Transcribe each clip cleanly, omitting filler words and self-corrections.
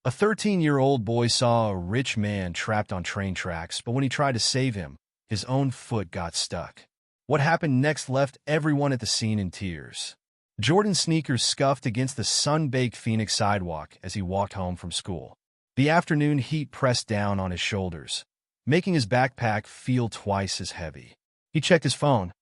A 13-year-old boy saw a rich man trapped on train tracks, but when he tried to save him, his own foot got stuck. What happened next left everyone at the scene in tears. Jordan's sneakers scuffed against the sun-baked Phoenix sidewalk as he walked home from school. The afternoon heat pressed down on his shoulders, making his backpack feel twice as heavy. He checked his phone.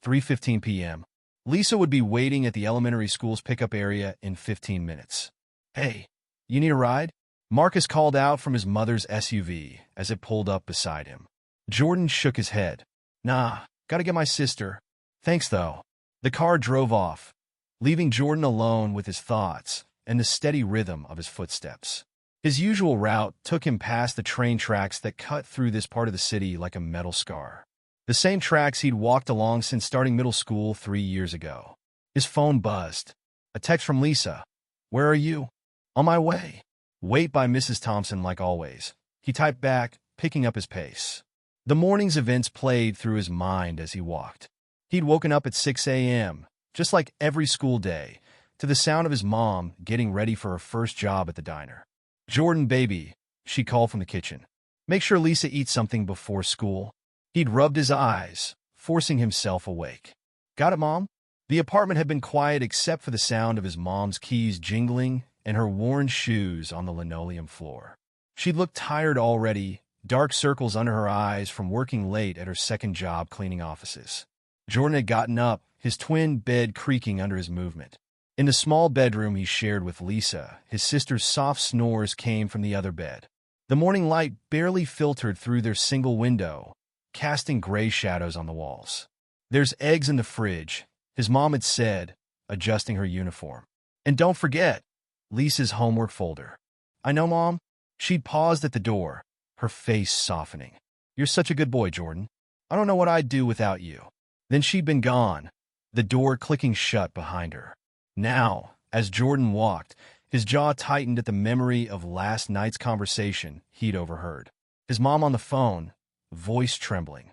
3:15 p.m. Lisa would be waiting at the elementary school's pickup area in 15 minutes. "Hey, you need a ride?" Marcus called out from his mother's SUV as it pulled up beside him. Jordan shook his head. "Nah, gotta get my sister. Thanks, though." The car drove off, leaving Jordan alone with his thoughts and the steady rhythm of his footsteps. His usual route took him past the train tracks that cut through this part of the city like a metal scar. The same tracks he'd walked along since starting middle school 3 years ago. His phone buzzed. A text from Lisa. "Where are you?" "On my way." "Wait by Mrs. Thompson like always." He typed back, picking up his pace. The morning's events played through his mind as he walked. He'd woken up at 6 a.m., just like every school day, to the sound of his mom getting ready for her first job at the diner. "Jordan, baby," she called from the kitchen. "Make sure Lisa eats something before school." He'd rubbed his eyes, forcing himself awake. "Got it, Mom?" The apartment had been quiet except for the sound of his mom's keys jingling and her worn shoes on the linoleum floor. She looked tired already, dark circles under her eyes from working late at her second job cleaning offices. Jordan had gotten up, his twin bed creaking under his movement. In the small bedroom he shared with Lisa, his sister's soft snores came from the other bed. The morning light barely filtered through their single window, casting gray shadows on the walls. "There's eggs in the fridge," his mom had said, adjusting her uniform. "And don't forget Lisa's homework folder." "I know, Mom." She'd paused at the door, her face softening. "You're such a good boy, Jordan. I don't know what I'd do without you." Then she'd been gone, the door clicking shut behind her. Now, as Jordan walked, his jaw tightened at the memory of last night's conversation he'd overheard. His mom on the phone, voice trembling.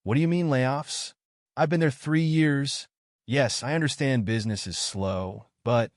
"What do you mean layoffs? I've been there 3 years. Yes, I understand business is slow, but..."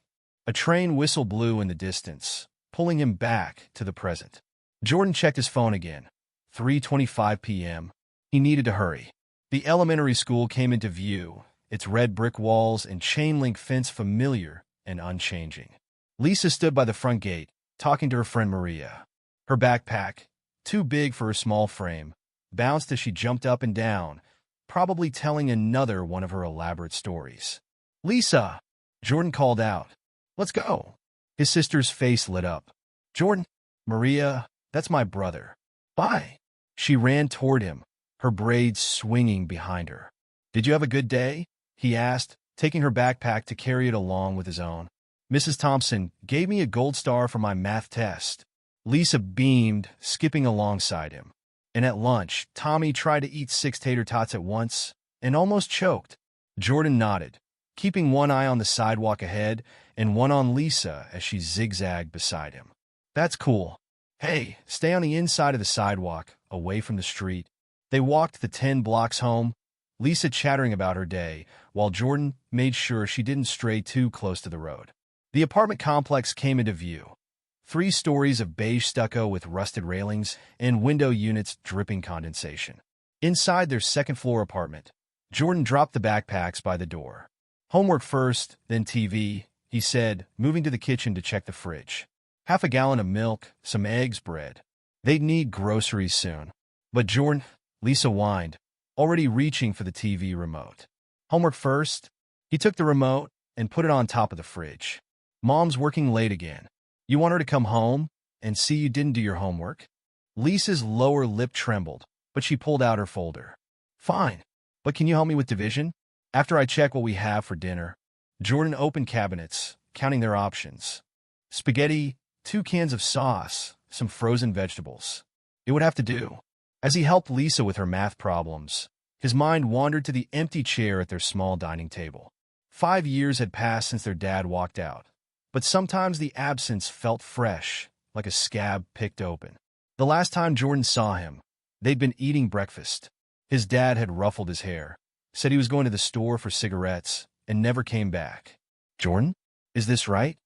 A train whistle blew in the distance, pulling him back to the present. Jordan checked his phone again. 3:25 p.m. He needed to hurry. The elementary school came into view, its red brick walls and chain-link fence familiar and unchanging. Lisa stood by the front gate, talking to her friend Maria. Her backpack, too big for her small frame, bounced as she jumped up and down, probably telling another one of her elaborate stories. "Lisa!" Jordan called out. "Let's go." His sister's face lit up. "Jordan." "Maria, that's my brother." "Bye." She ran toward him, her braids swinging behind her. "Did you have a good day?" he asked, taking her backpack to carry it along with his own. "Mrs. Thompson gave me a gold star for my math test." Lisa beamed, skipping alongside him. "And at lunch, Tommy tried to eat 6 tater tots at once and almost choked." Jordan nodded, keeping one eye on the sidewalk ahead and one on Lisa as she zigzagged beside him. "That's cool. Hey, stay on the inside of the sidewalk, away from the street." They walked the 10 blocks home, Lisa chattering about her day, while Jordan made sure she didn't stray too close to the road. The apartment complex came into view. 3 stories of beige stucco with rusted railings and window units dripping condensation. Inside their second-floor apartment, Jordan dropped the backpacks by the door. "Homework first, then TV," he said, moving to the kitchen to check the fridge. Half a gallon of milk, some eggs, bread. They'd need groceries soon. "But Jordan," Lisa whined, already reaching for the TV remote. "Homework first?" He took the remote and put it on top of the fridge. "Mom's working late again. You want her to come home and see you didn't do your homework?" Lisa's lower lip trembled, but she pulled out her folder. "Fine, but can you help me with division? After I check what we have for dinner." Jordan opened cabinets, counting their options. Spaghetti, 2 cans of sauce, some frozen vegetables. It would have to do. As he helped Lisa with her math problems, his mind wandered to the empty chair at their small dining table. 5 years had passed since their dad walked out, but sometimes the absence felt fresh, like a scab picked open. The last time Jordan saw him, they'd been eating breakfast. His dad had ruffled his hair, said he was going to the store for cigarettes, and never came back. "Jordan, is this right?"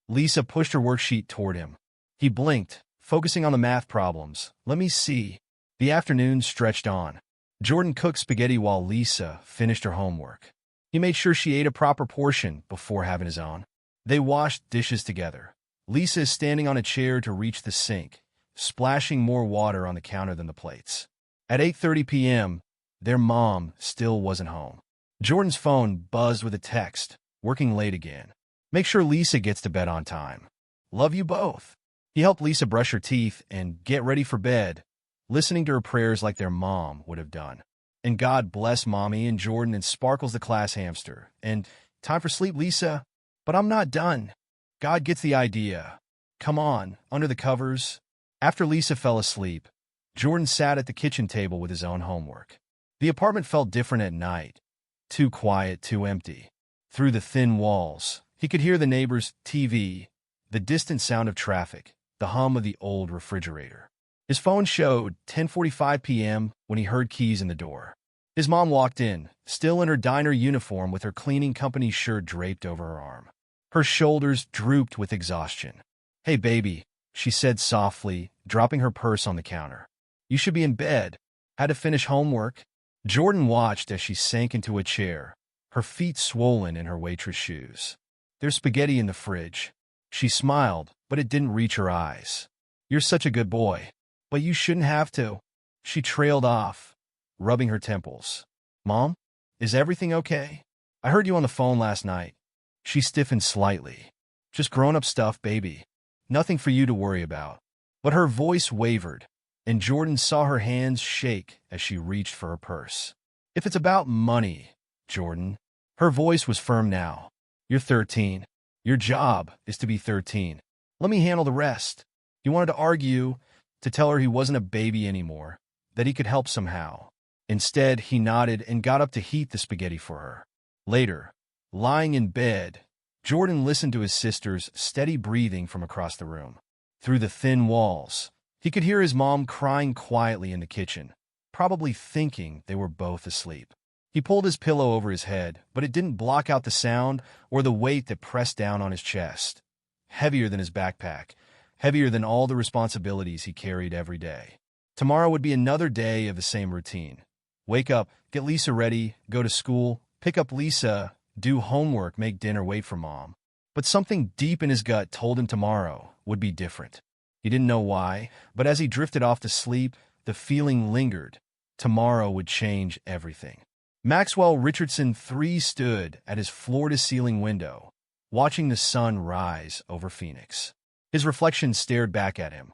Lisa pushed her worksheet toward him. He blinked, focusing on the math problems. Let me see. The afternoon stretched on. Jordan cooked spaghetti while Lisa finished her homework. He made sure she ate a proper portion before having his own. They washed dishes together. Lisa is standing on a chair to reach the sink, splashing more water on the counter than the plates. At 8:30 p.m., their mom still wasn't home. Jordan's phone buzzed with a text, working late again. Make sure Lisa gets to bed on time. Love you both. He helped Lisa brush her teeth and get ready for bed, listening to her prayers like their mom would have done. And God bless Mommy and Jordan and Sparkles the class hamster. And time for sleep, Lisa. But I'm not done. God gets the idea. Come on, under the covers. After Lisa fell asleep, Jordan sat at the kitchen table with his own homework. The apartment felt different at night. Too quiet, too empty. Through the thin walls, he could hear the neighbor's TV, the distant sound of traffic, the hum of the old refrigerator. His phone showed 10:45 p.m. when he heard keys in the door. His mom walked in, still in her diner uniform with her cleaning company shirt draped over her arm. Her shoulders drooped with exhaustion. Hey, baby, she said softly, dropping her purse on the counter. You should be in bed. Had to finish homework? Jordan watched as she sank into a chair, her feet swollen in her waitress shoes. There's spaghetti in the fridge. She smiled, but it didn't reach her eyes. You're such a good boy. But you shouldn't have to. She trailed off, rubbing her temples. Mom, is everything okay? I heard you on the phone last night. She stiffened slightly. Just grown-up stuff, baby. Nothing for you to worry about. But her voice wavered, and Jordan saw her hands shake as she reached for her purse. If it's about money, Jordan. Her voice was firm now. You're 13. Your job is to be 13. Let me handle the rest. He wanted to argue, to tell her he wasn't a baby anymore, that he could help somehow. Instead, he nodded and got up to heat the spaghetti for her. Later, lying in bed, Jordan listened to his sister's steady breathing from across the room. Through the thin walls, he could hear his mom crying quietly in the kitchen, probably thinking they were both asleep. He pulled his pillow over his head, but it didn't block out the sound or the weight that pressed down on his chest. Heavier than his backpack, heavier than all the responsibilities he carried every day. Tomorrow would be another day of the same routine. Wake up, get Lisa ready, go to school, pick up Lisa, do homework, make dinner, wait for Mom. But something deep in his gut told him tomorrow would be different. He didn't know why, but as he drifted off to sleep, the feeling lingered. Tomorrow would change everything. Maxwell Richardson III stood at his floor-to-ceiling window, watching the sun rise over Phoenix. His reflection stared back at him.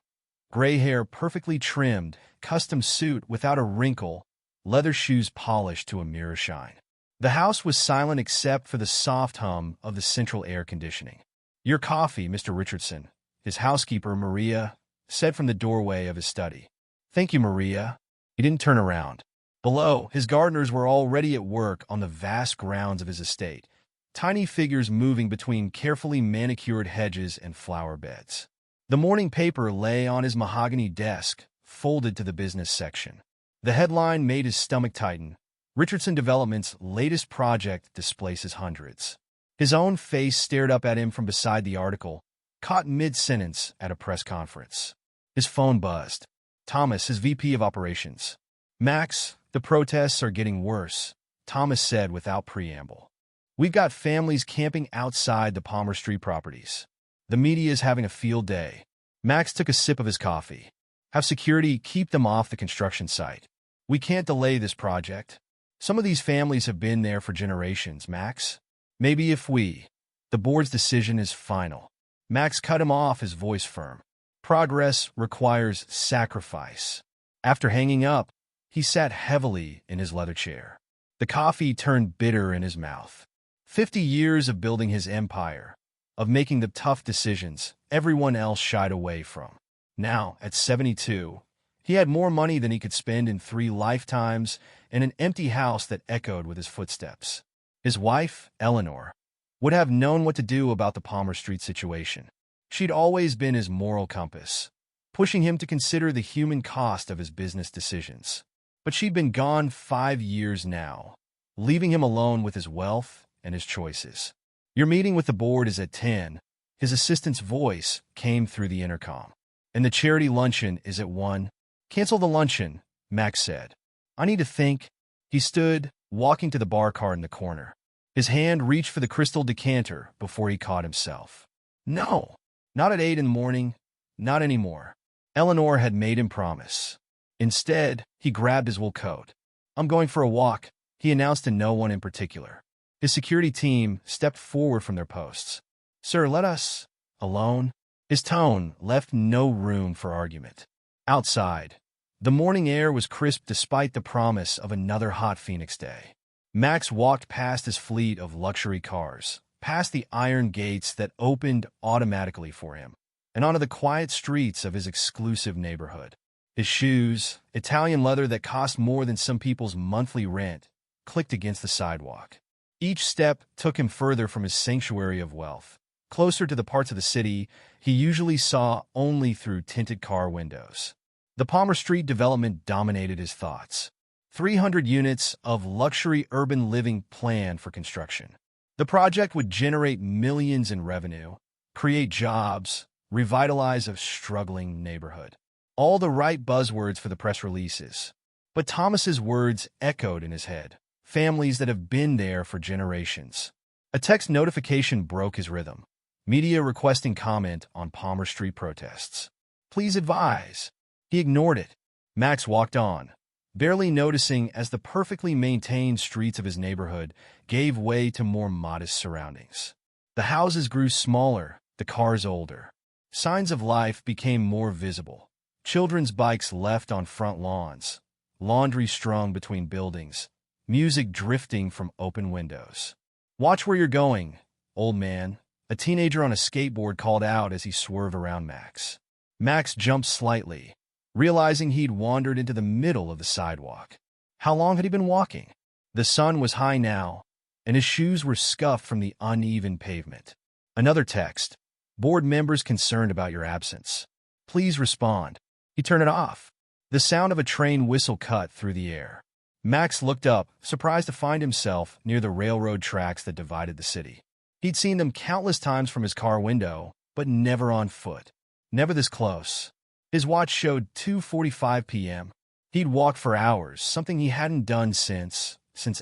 Gray hair perfectly trimmed, custom suit without a wrinkle, leather shoes polished to a mirror shine. The house was silent except for the soft hum of the central air conditioning. Your coffee, Mr. Richardson, his housekeeper, Maria, said from the doorway of his study. Thank you, Maria. He didn't turn around. Below, his gardeners were already at work on the vast grounds of his estate, tiny figures moving between carefully manicured hedges and flower beds. The morning paper lay on his mahogany desk, folded to the business section. The headline made his stomach tighten. Richardson Development's latest project displaces hundreds. His own face stared up at him from beside the article, caught mid-sentence at a press conference. His phone buzzed. Thomas, his VP of Operations. Max, the protests are getting worse, Thomas said without preamble. We've got families camping outside the Palmer Street properties. The media is having a field day. Max took a sip of his coffee. Have security keep them off the construction site. We can't delay this project. Some of these families have been there for generations, Max. Maybe if we. The board's decision is final. Max cut him off, his voice firm. Progress requires sacrifice. After hanging up, he sat heavily in his leather chair. The coffee turned bitter in his mouth. 50 years of building his empire, of making the tough decisions everyone else shied away from. Now, at 72, he had more money than he could spend in 3 lifetimes and an empty house that echoed with his footsteps. His wife, Eleanor, would have known what to do about the Palmer Street situation. She'd always been his moral compass, pushing him to consider the human cost of his business decisions. But she'd been gone 5 years now, leaving him alone with his wealth and his choices. Your meeting with the board is at 10. His assistant's voice came through the intercom. And the charity luncheon is at 1. Cancel the luncheon, Max said. I need to think. He stood, walking to the bar cart in the corner. His hand reached for the crystal decanter before he caught himself. No, not at 8 in the morning, not anymore. Eleanor had made him promise. Instead, he grabbed his wool coat. I'm going for a walk, he announced to no one in particular. His security team stepped forward from their posts. Sir, let us alone. His tone left no room for argument. Outside, the morning air was crisp despite the promise of another hot Phoenix day. Max walked past his fleet of luxury cars, past the iron gates that opened automatically for him, and onto the quiet streets of his exclusive neighborhood. His shoes, Italian leather that cost more than some people's monthly rent, clicked against the sidewalk. Each step took him further from his sanctuary of wealth, closer to the parts of the city he usually saw only through tinted car windows. The Palmer Street development dominated his thoughts. 300 units of luxury urban living planned for construction. The project would generate millions in revenue, create jobs, revitalize a struggling neighborhood. All the right buzzwords for the press releases. But Thomas's words echoed in his head. Families that have been there for generations. A text notification broke his rhythm. Media requesting comment on Palmer Street protests. Please advise. He ignored it. Max walked on, barely noticing as the perfectly maintained streets of his neighborhood gave way to more modest surroundings. The houses grew smaller, the cars older. Signs of life became more visible. Children's bikes left on front lawns, laundry strung between buildings, music drifting from open windows. Watch where you're going, old man, a teenager on a skateboard called out as he swerved around Max. Max jumped slightly, realizing he'd wandered into the middle of the sidewalk. How long had he been walking? The sun was high now, and his shoes were scuffed from the uneven pavement. Another text. Board members concerned about your absence. Please respond. He turned it off. The sound of a train whistle cut through the air. Max looked up, surprised to find himself near the railroad tracks that divided the city. He'd seen them countless times from his car window, but never on foot. Never this close. His watch showed 2:45 p.m. He'd walked for hours, something he hadn't done since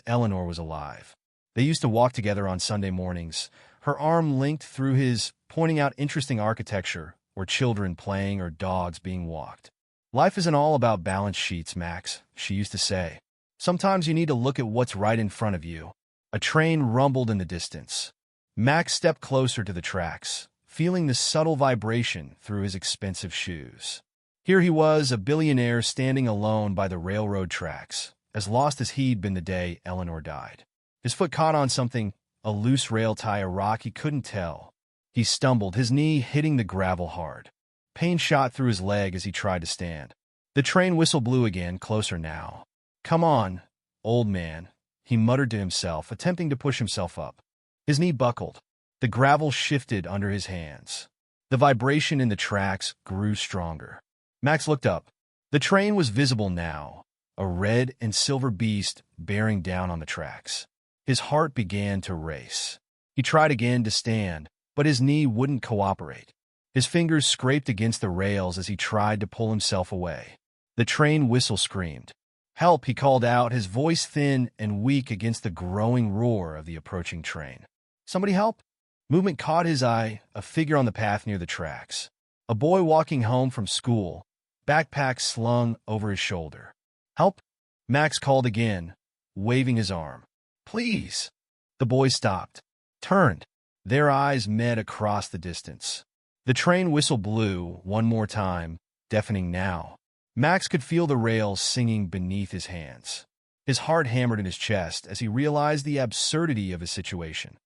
Eleanor was alive. They used to walk together on Sunday mornings, her arm linked through his, pointing out interesting architecture, or children playing or dogs being walked. Life isn't all about balance sheets, Max, she used to say. Sometimes you need to look at what's right in front of you. A train rumbled in the distance. Max stepped closer to the tracks, feeling the subtle vibration through his expensive shoes. Here he was, a billionaire standing alone by the railroad tracks, as lost as he'd been the day Eleanor died. His foot caught on something, a loose rail tie, a rock, he couldn't tell. He stumbled, his knee hitting the gravel hard. Pain shot through his leg as he tried to stand. The train whistle blew again, closer now. Come on, old man, he muttered to himself, attempting to push himself up. His knee buckled. The gravel shifted under his hands. The vibration in the tracks grew stronger. Max looked up. The train was visible now, a red and silver beast bearing down on the tracks. His heart began to race. He tried again to stand, but his knee wouldn't cooperate. His fingers scraped against the rails as he tried to pull himself away. The train whistle screamed. Help, he called out, his voice thin and weak against the growing roar of the approaching train. Somebody help? Movement caught his eye, a figure on the path near the tracks. A boy walking home from school, backpack slung over his shoulder. Help? Max called again, waving his arm. Please. The boy stopped, turned. Their eyes met across the distance. The train whistle blew one more time, deafening now. Max could feel the rails singing beneath his hands. His heart hammered in his chest as he realized the absurdity of his situation.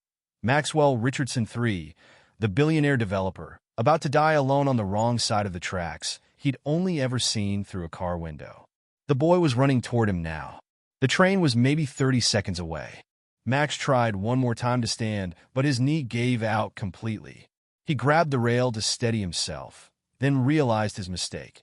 Maxwell Richardson III, the billionaire developer, about to die alone on the wrong side of the tracks he'd only ever seen through a car window. The boy was running toward him now. The train was maybe 30 seconds away. Max tried one more time to stand, but his knee gave out completely. He grabbed the rail to steady himself, then realized his mistake.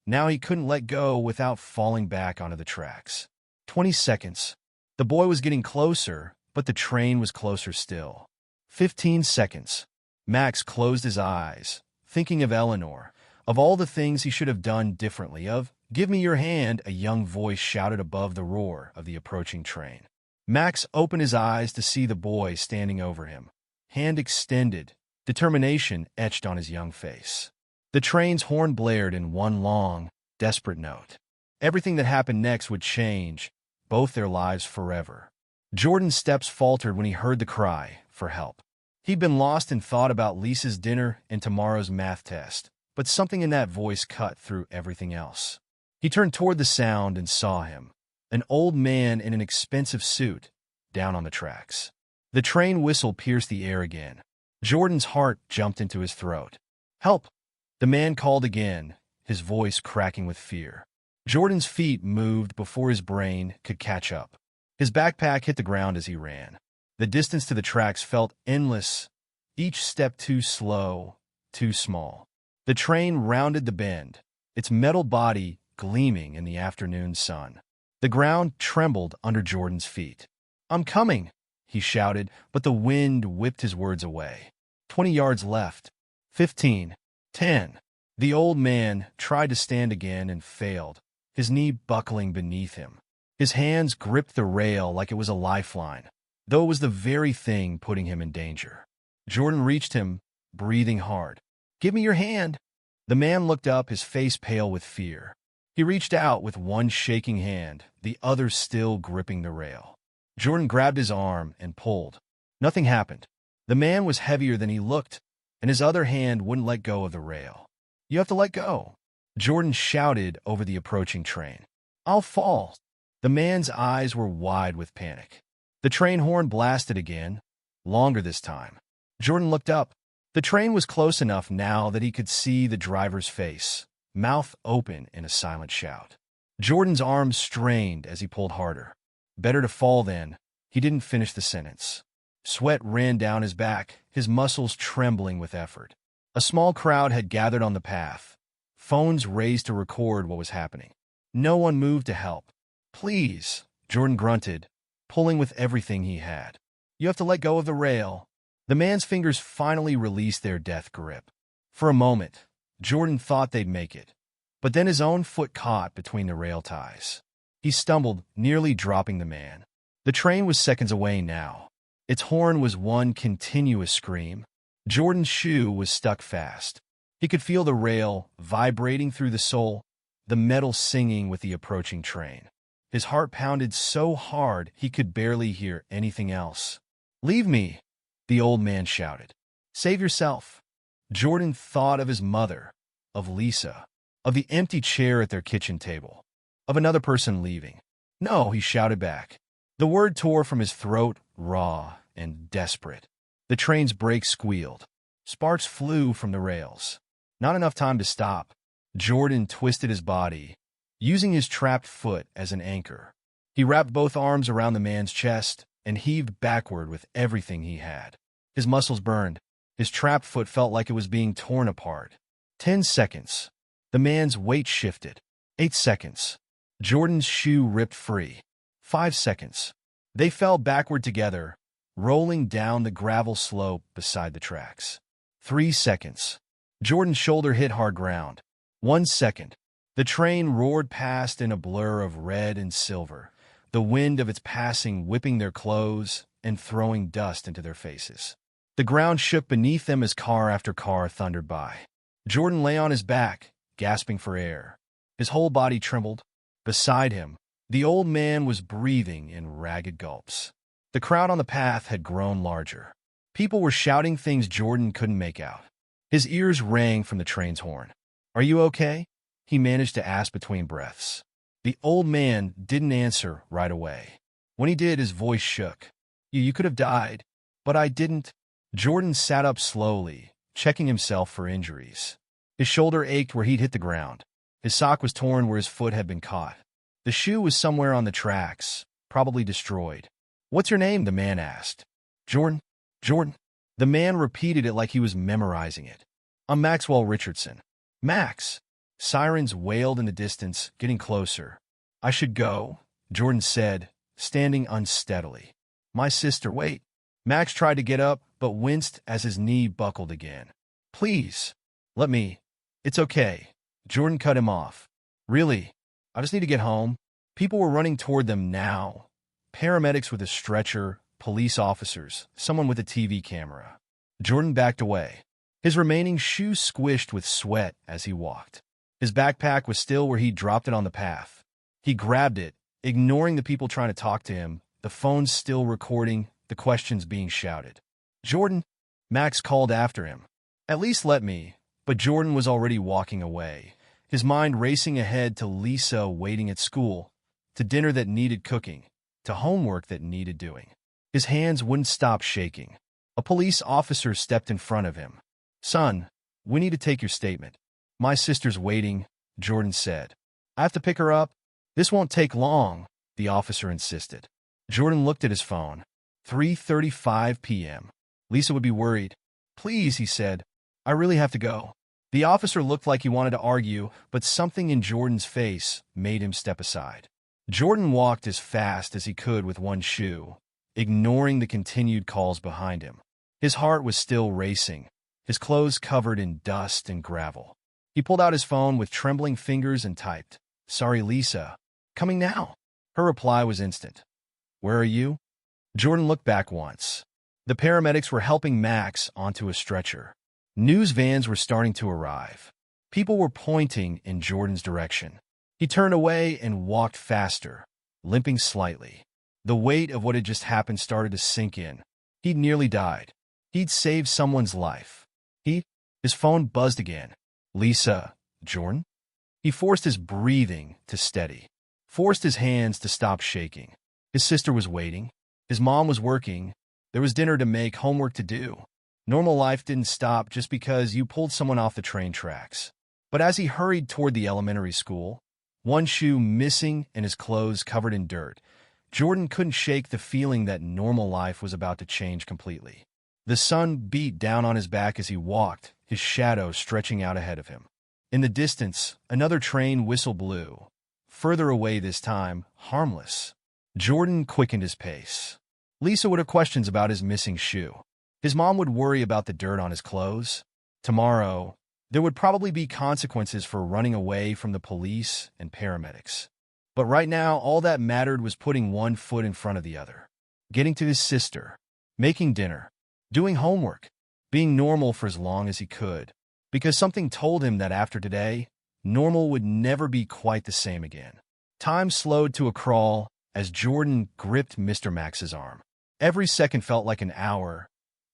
Now he couldn't let go without falling back onto the tracks. 20 seconds. The boy was getting closer, but the train was closer still. 15 seconds. Max closed his eyes, thinking of Eleanor, Of all the things he should have done differently, "Give me your hand," a young voice shouted above the roar of the approaching train. Max opened his eyes to see the boy standing over him, hand extended, determination etched on his young face. The train's horn blared in one long, desperate note. Everything that happened next would change both their lives forever. Jordan's steps faltered when he heard the cry for help. He'd been lost in thought about Lisa's dinner and tomorrow's math test, but something in that voice cut through everything else. He turned toward the sound and saw him, an old man in an expensive suit, down on the tracks. The train whistle pierced the air again. Jordan's heart jumped into his throat. "Help!" The man called again, his voice cracking with fear. Jordan's feet moved before his brain could catch up. His backpack hit the ground as he ran. The distance to the tracks felt endless, each step too slow, too small. The train rounded the bend, its metal body gleaming in the afternoon sun. The ground trembled under Jordan's feet. "I'm coming," he shouted, but the wind whipped his words away. 20 yards left. 15. 10. The old man tried to stand again and failed, his knee buckling beneath him. His hands gripped the rail like it was a lifeline, though it was the very thing putting him in danger. Jordan reached him, breathing hard. "Give me your hand." The man looked up, his face pale with fear. He reached out with one shaking hand, the other still gripping the rail. Jordan grabbed his arm and pulled. Nothing happened. The man was heavier than he looked, and his other hand wouldn't let go of the rail. "You have to let go," Jordan shouted over the approaching train. "I'll fall." The man's eyes were wide with panic. The train horn blasted again, longer this time. Jordan looked up. The train was close enough now that he could see the driver's face, mouth open in a silent shout. Jordan's arms strained as he pulled harder. "Better to fall then." He didn't finish the sentence. Sweat ran down his back, his muscles trembling with effort. A small crowd had gathered on the path, phones raised to record what was happening. No one moved to help. "Please," Jordan grunted, pulling with everything he had. "You have to let go of the rail." The man's fingers finally released their death grip. For a moment, Jordan thought they'd make it, but then his own foot caught between the rail ties. He stumbled, nearly dropping the man. The train was seconds away now. Its horn was one continuous scream. Jordan's shoe was stuck fast. He could feel the rail vibrating through the sole, the metal singing with the approaching train. His heart pounded so hard he could barely hear anything else. "Leave me," the old man shouted. "Save yourself." Jordan thought of his mother, of Lisa, of the empty chair at their kitchen table, of another person leaving. "No," he shouted back. The word tore from his throat, raw and desperate. The train's brakes squealed. Sparks flew from the rails. Not enough time to stop. Jordan twisted his body, using his trapped foot as an anchor. He wrapped both arms around the man's chest and heaved backward with everything he had. His muscles burned. His trapped foot felt like it was being torn apart. 10 seconds. The man's weight shifted. 8 seconds. Jordan's shoe ripped free. 5 seconds. They fell backward together, rolling down the gravel slope beside the tracks. 3 seconds. Jordan's shoulder hit hard ground. 1 second. The train roared past in a blur of red and silver, the wind of its passing whipping their clothes and throwing dust into their faces. The ground shook beneath them as car after car thundered by. Jordan lay on his back, gasping for air. His whole body trembled. Beside him, the old man was breathing in ragged gulps. The crowd on the path had grown larger. People were shouting things Jordan couldn't make out. His ears rang from the train's horn. "Are you okay?" he managed to ask between breaths. The old man didn't answer right away. When he did, his voice shook. You could have died, but I didn't." Jordan sat up slowly, checking himself for injuries. His shoulder ached where he'd hit the ground. His sock was torn where his foot had been caught. The shoe was somewhere on the tracks, probably destroyed. "What's your name?" the man asked. Jordan. Jordan. The man repeated it like he was memorizing it. "I'm Maxwell Richardson." "Max." Sirens wailed in the distance, getting closer. "I should go," Jordan said, standing unsteadily. "My sister." "Wait." Max tried to get up, but winced as his knee buckled again. "Please, let me." It's okay. Jordan cut him off. Really? I just need to get home. People were running toward them now. Paramedics with a stretcher, police officers, someone with a TV camera. Jordan backed away. His remaining shoes squished with sweat as he walked. His backpack was still where he dropped it on the path. He grabbed it, ignoring the people trying to talk to him, the phone still recording, the questions being shouted. Jordan, Max called after him. At least let me. But Jordan was already walking away, his mind racing ahead to Lisa waiting at school, to dinner that needed cooking, to homework that needed doing. His hands wouldn't stop shaking. A police officer stepped in front of him. Son, we need to take your statement. My sister's waiting, Jordan said. I have to pick her up. This won't take long, the officer insisted. Jordan looked at his phone. 3:35 p.m. Lisa would be worried. Please, he said. I really have to go. The officer looked like he wanted to argue, but something in Jordan's face made him step aside. Jordan walked as fast as he could with one shoe, ignoring the continued calls behind him. His heart was still racing, his clothes covered in dust and gravel. He pulled out his phone with trembling fingers and typed, "Sorry, Lisa. Coming now." Her reply was instant. "Where are you?" Jordan looked back once. The paramedics were helping Max onto a stretcher. News vans were starting to arrive. People were pointing in Jordan's direction. He turned away and walked faster, limping slightly. The weight of what had just happened started to sink in. He'd nearly died. He'd saved someone's life. His phone buzzed again. Lisa, Jordan? He forced his breathing to steady, forced his hands to stop shaking. His sister was waiting. His mom was working. There was dinner to make, homework to do. Normal life didn't stop just because you pulled someone off the train tracks. But as he hurried toward the elementary school, one shoe missing and his clothes covered in dirt, Jordan couldn't shake the feeling that normal life was about to change completely. The sun beat down on his back as he walked, his shadow stretching out ahead of him. In the distance, another train whistle blew. Further away this time, harmless. Jordan quickened his pace. Lisa would have questions about his missing shoe. His mom would worry about the dirt on his clothes. Tomorrow, there would probably be consequences for running away from the police and paramedics. But right now, all that mattered was putting one foot in front of the other. Getting to his sister, making dinner, doing homework, being normal for as long as he could. Because something told him that after today, normal would never be quite the same again. Time slowed to a crawl as Jordan gripped Mr. Max's arm. Every second felt like an hour,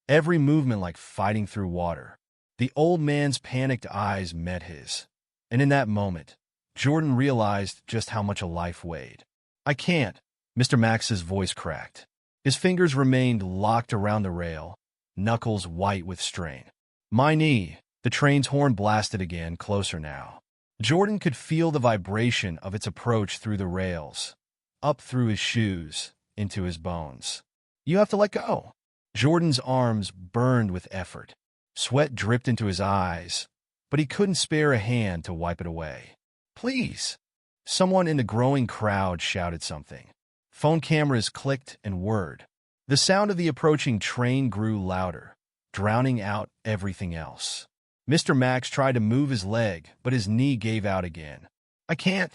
every movement like fighting through water. The old man's panicked eyes met his. And in that moment, Jordan realized just how much a life weighed. I can't, Mr. Max's voice cracked. His fingers remained locked around the rail, knuckles white with strain. My knee, the train's horn blasted again, closer now. Jordan could feel the vibration of its approach through the rails, up through his shoes, into his bones. You have to let go. Jordan's arms burned with effort. Sweat dripped into his eyes, but he couldn't spare a hand to wipe it away. Please! Someone in the growing crowd shouted something. Phone cameras clicked and whirred. The sound of the approaching train grew louder, drowning out everything else. Mr. Max tried to move his leg, but his knee gave out again. I can't.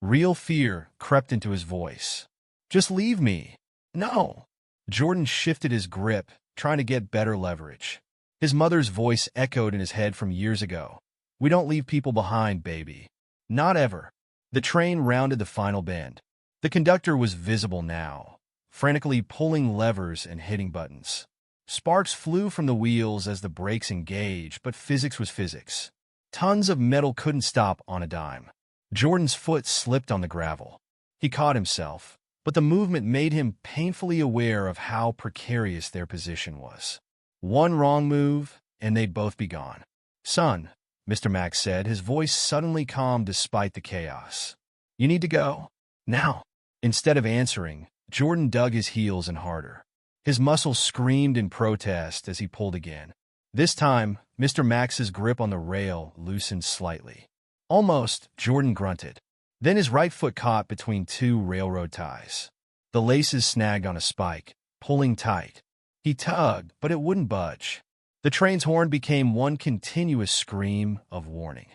Real fear crept into his voice. Just leave me. No. Jordan shifted his grip, trying to get better leverage. His mother's voice echoed in his head from years ago. We don't leave people behind, baby. Not ever. The train rounded the final bend. The conductor was visible now, frantically pulling levers and hitting buttons. Sparks flew from the wheels as the brakes engaged, but physics was physics. Tons of metal couldn't stop on a dime. Jordan's foot slipped on the gravel. He caught himself, but the movement made him painfully aware of how precarious their position was. One wrong move, and they'd both be gone. Son, Mr. Max said, his voice suddenly calm despite the chaos. You need to go. Now. Instead of answering, Jordan dug his heels in harder. His muscles screamed in protest as he pulled again. This time, Mr. Max's grip on the rail loosened slightly. Almost, Jordan grunted. Then his right foot caught between two railroad ties. The laces snagged on a spike, pulling tight. He tugged, but it wouldn't budge. The train's horn became one continuous scream of warning.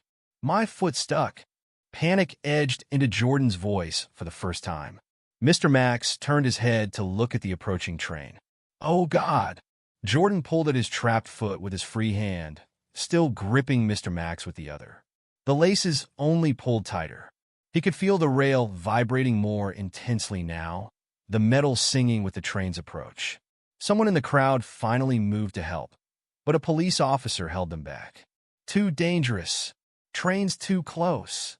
My foot stuck. Panic edged into Jordan's voice for the first time. Mr. Max turned his head to look at the approaching train. Oh, God! Jordan pulled at his trapped foot with his free hand, still gripping Mr. Max with the other. The laces only pulled tighter. He could feel the rail vibrating more intensely now, the metal singing with the train's approach. Someone in the crowd finally moved to help, but a police officer held them back. Too dangerous. Train's too close.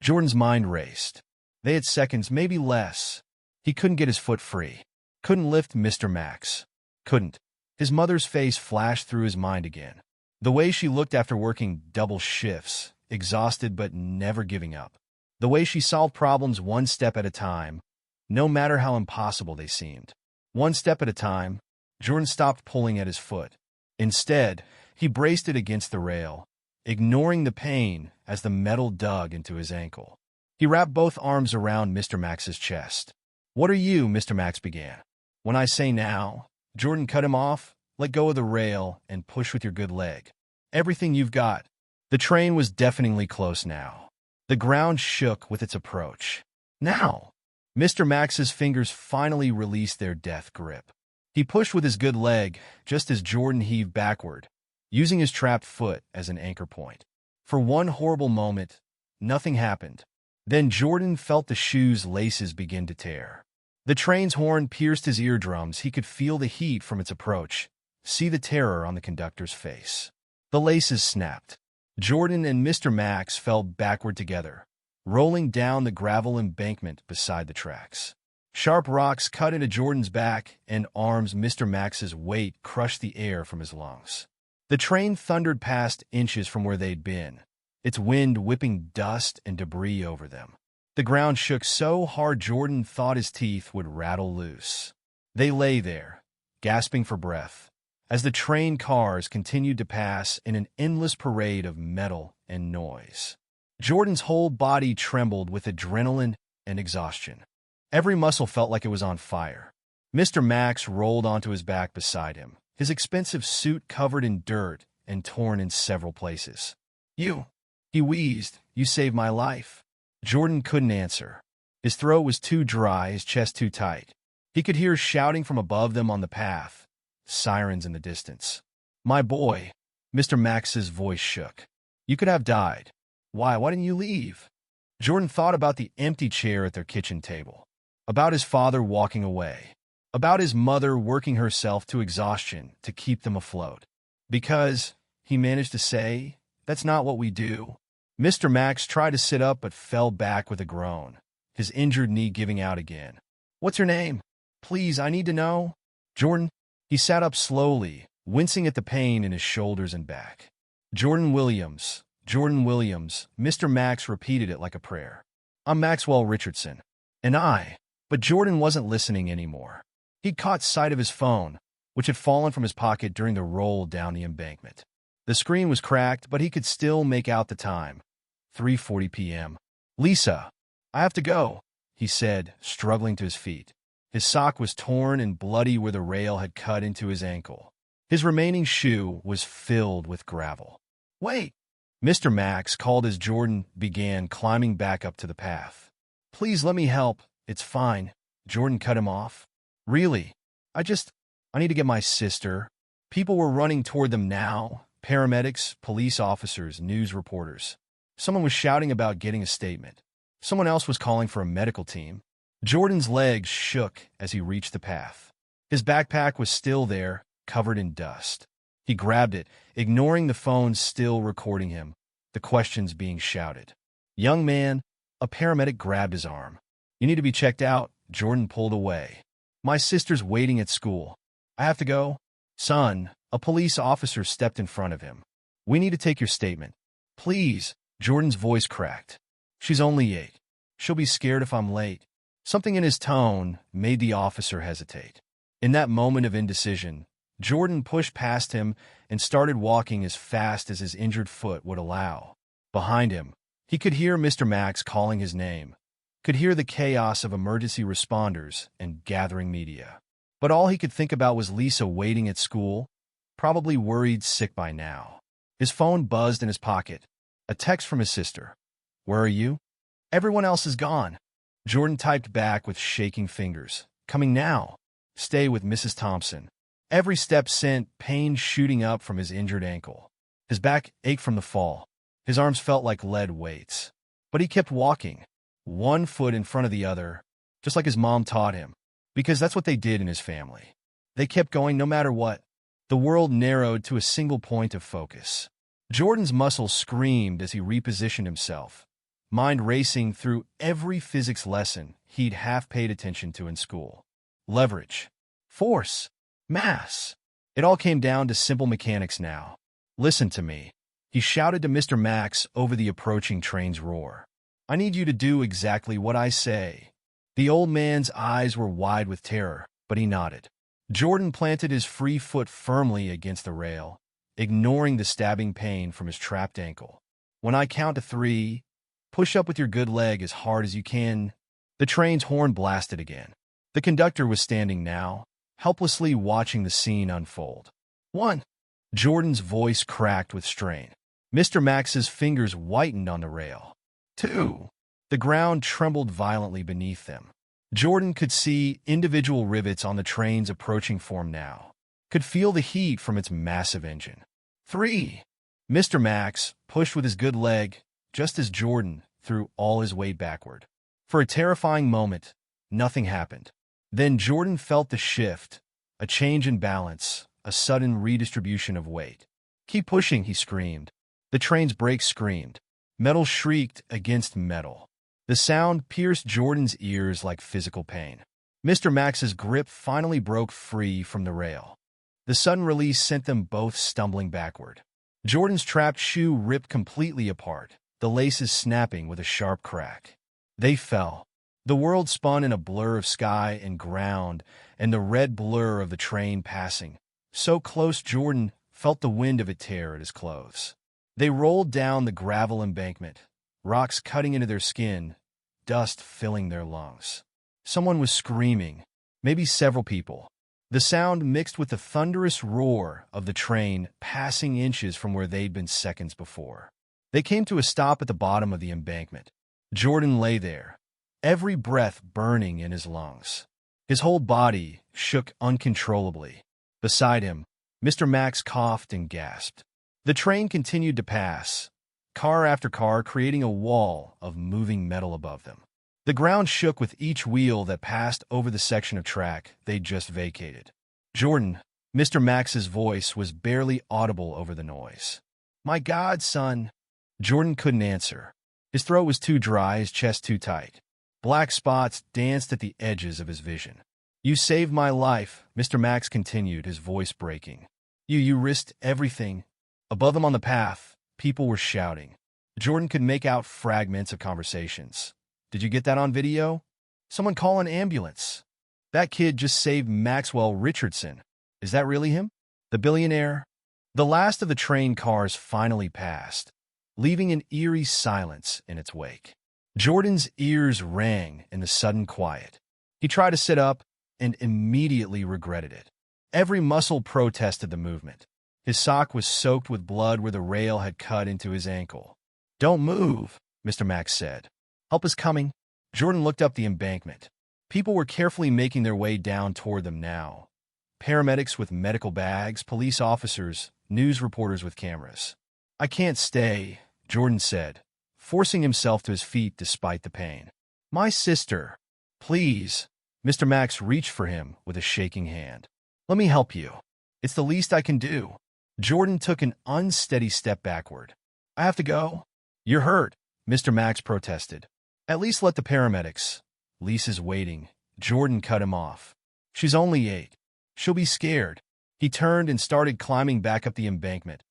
Jordan's mind raced. They had seconds, maybe less. He couldn't get his foot free. Couldn't lift Mr. Max. Couldn't. His mother's face flashed through his mind again. The way she looked after working double shifts, exhausted but never giving up. The way she solved problems one step at a time, no matter how impossible they seemed. One step at a time, Jordan stopped pulling at his foot. Instead, he braced it against the rail, ignoring the pain as the metal dug into his ankle. He wrapped both arms around Mr. Max's chest. "What are you?" Mr. Max began. "When I say now," Jordan cut him off. "Let go of the rail and push with your good leg. Everything you've got." The train was deafeningly close now. The ground shook with its approach. Now! Mr. Max's fingers finally released their death grip. He pushed with his good leg, just as Jordan heaved backward, using his trapped foot as an anchor point. For one horrible moment, nothing happened. Then Jordan felt the shoe's laces begin to tear. The train's horn pierced his eardrums. He could feel the heat from its approach, see the terror on the conductor's face. The laces snapped. Jordan and Mr. Max fell backward together, rolling down the gravel embankment beside the tracks. Sharp rocks cut into Jordan's back and arms. Mr. Max's weight crushed the air from his lungs. The train thundered past inches from where they'd been, its wind whipping dust and debris over them. The ground shook so hard Jordan thought his teeth would rattle loose. They lay there, gasping for breath, as the train cars continued to pass in an endless parade of metal and noise. Jordan's whole body trembled with adrenaline and exhaustion. Every muscle felt like it was on fire. Mr. Max rolled onto his back beside him, his expensive suit covered in dirt and torn in several places. He wheezed, "You saved my life." Jordan couldn't answer. His throat was too dry, his chest too tight. He could hear shouting from above them on the path, sirens in the distance. "My boy," Mr. Max's voice shook. "You could have died. Why didn't you leave?" Jordan thought about the empty chair at their kitchen table, about his father walking away, about his mother working herself to exhaustion to keep them afloat. "Because," he managed to say, "that's not what we do." Mr. Max tried to sit up but fell back with a groan, his injured knee giving out again. "What's your name? Please, I need to know." "Jordan." He sat up slowly, wincing at the pain in his shoulders and back. "Jordan Williams. Jordan Williams." Mr. Max repeated it like a prayer. "I'm Maxwell Richardson." "And I." But Jordan wasn't listening anymore. He'd caught sight of his phone, which had fallen from his pocket during the roll down the embankment. The screen was cracked, but he could still make out the time. 3:40 p.m. "Lisa, I have to go," he said, struggling to his feet. His sock was torn and bloody where the rail had cut into his ankle. His remaining shoe was filled with gravel. "Wait!" Mr. Max called as Jordan began climbing back up to the path. "Please let me help. It's fine." Jordan cut him off. "Really? I need to get my sister." People were running toward them now. Paramedics, police officers, news reporters. Someone was shouting about getting a statement. Someone else was calling for a medical team. Jordan's legs shook as he reached the path. His backpack was still there, covered in dust. He grabbed it, ignoring the phone still recording him, the questions being shouted. "Young man," a paramedic grabbed his arm. "You need to be checked out." Jordan pulled away. "My sister's waiting at school. I have to go." "Son," a police officer stepped in front of him. "We need to take your statement." "Please." Jordan's voice cracked. "She's only 8. She'll be scared if I'm late." Something in his tone made the officer hesitate. In that moment of indecision, Jordan pushed past him and started walking as fast as his injured foot would allow. Behind him, he could hear Mr. Max calling his name, could hear the chaos of emergency responders and gathering media. But all he could think about was Lisa waiting at school, probably worried sick by now. His phone buzzed in his pocket. A text from his sister. Where are you? Everyone else is gone. Jordan typed back with shaking fingers. Coming now. Stay with Mrs. Thompson. Every step sent pain shooting up from his injured ankle. His back ached from the fall. His arms felt like lead weights. But he kept walking, one foot in front of the other, just like his mom taught him, because that's what they did in his family. They kept going no matter what. The world narrowed to a single point of focus. Jordan's muscles screamed as he repositioned himself, mind racing through every physics lesson he'd half paid attention to in school. Leverage, force, mass. It all came down to simple mechanics now. Listen to me, he shouted to Mr. Max over the approaching train's roar. I need you to do exactly what I say. The old man's eyes were wide with terror, but he nodded. Jordan planted his free foot firmly against the rail, ignoring the stabbing pain from his trapped ankle. When I count to 3, push up with your good leg as hard as you can. The train's horn blasted again. The conductor was standing now, helplessly watching the scene unfold. 1. Jordan's voice cracked with strain. Mr. Max's fingers whitened on the rail. 2. The ground trembled violently beneath them. Jordan could see individual rivets on the train's approaching form now, could feel the heat from its massive engine. 3. Mr. Max pushed with his good leg, just as Jordan threw all his weight backward. For a terrifying moment, nothing happened. Then Jordan felt the shift, a change in balance, a sudden redistribution of weight. Keep pushing, he screamed. The train's brakes screamed. Metal shrieked against metal. The sound pierced Jordan's ears like physical pain. Mr. Max's grip finally broke free from the rail. The sudden release sent them both stumbling backward. Jordan's trapped shoe ripped completely apart, the laces snapping with a sharp crack. They fell. The world spun in a blur of sky and ground, and the red blur of the train passing. So close Jordan felt the wind of it tear at his clothes. They rolled down the gravel embankment, rocks cutting into their skin, dust filling their lungs. Someone was screaming, maybe several people. The sound mixed with the thunderous roar of the train passing inches from where they'd been seconds before. They came to a stop at the bottom of the embankment. Jordan lay there, every breath burning in his lungs. His whole body shook uncontrollably. Beside him, Mr. Max coughed and gasped. The train continued to pass, car after car creating a wall of moving metal above them. The ground shook with each wheel that passed over the section of track they'd just vacated. Jordan, Mr. Max's voice was barely audible over the noise. My God, son. Jordan couldn't answer. His throat was too dry, his chest too tight. Black spots danced at the edges of his vision. You saved my life, Mr. Max continued, his voice breaking. You risked everything. Above them on the path, people were shouting. Jordan could make out fragments of conversations. Did you get that on video? Someone call an ambulance. That kid just saved Maxwell Richardson. Is that really him? The billionaire? The last of the train cars finally passed, leaving an eerie silence in its wake. Jordan's ears rang in the sudden quiet. He tried to sit up and immediately regretted it. Every muscle protested the movement. His sock was soaked with blood where the rail had cut into his ankle. Don't move, Mr. Max said. Help is coming. Jordan looked up the embankment. People were carefully making their way down toward them now. Paramedics with medical bags, police officers, news reporters with cameras. I can't stay, Jordan said, forcing himself to his feet despite the pain. My sister. Please. Mr. Max reached for him with a shaking hand. Let me help you. It's the least I can do. Jordan took an unsteady step backward. I have to go. You're hurt, Mr. Max protested. At least let the paramedics. Lisa's waiting. Jordan cut him off. She's only 8. She'll be scared. He turned and started climbing back up the embankment,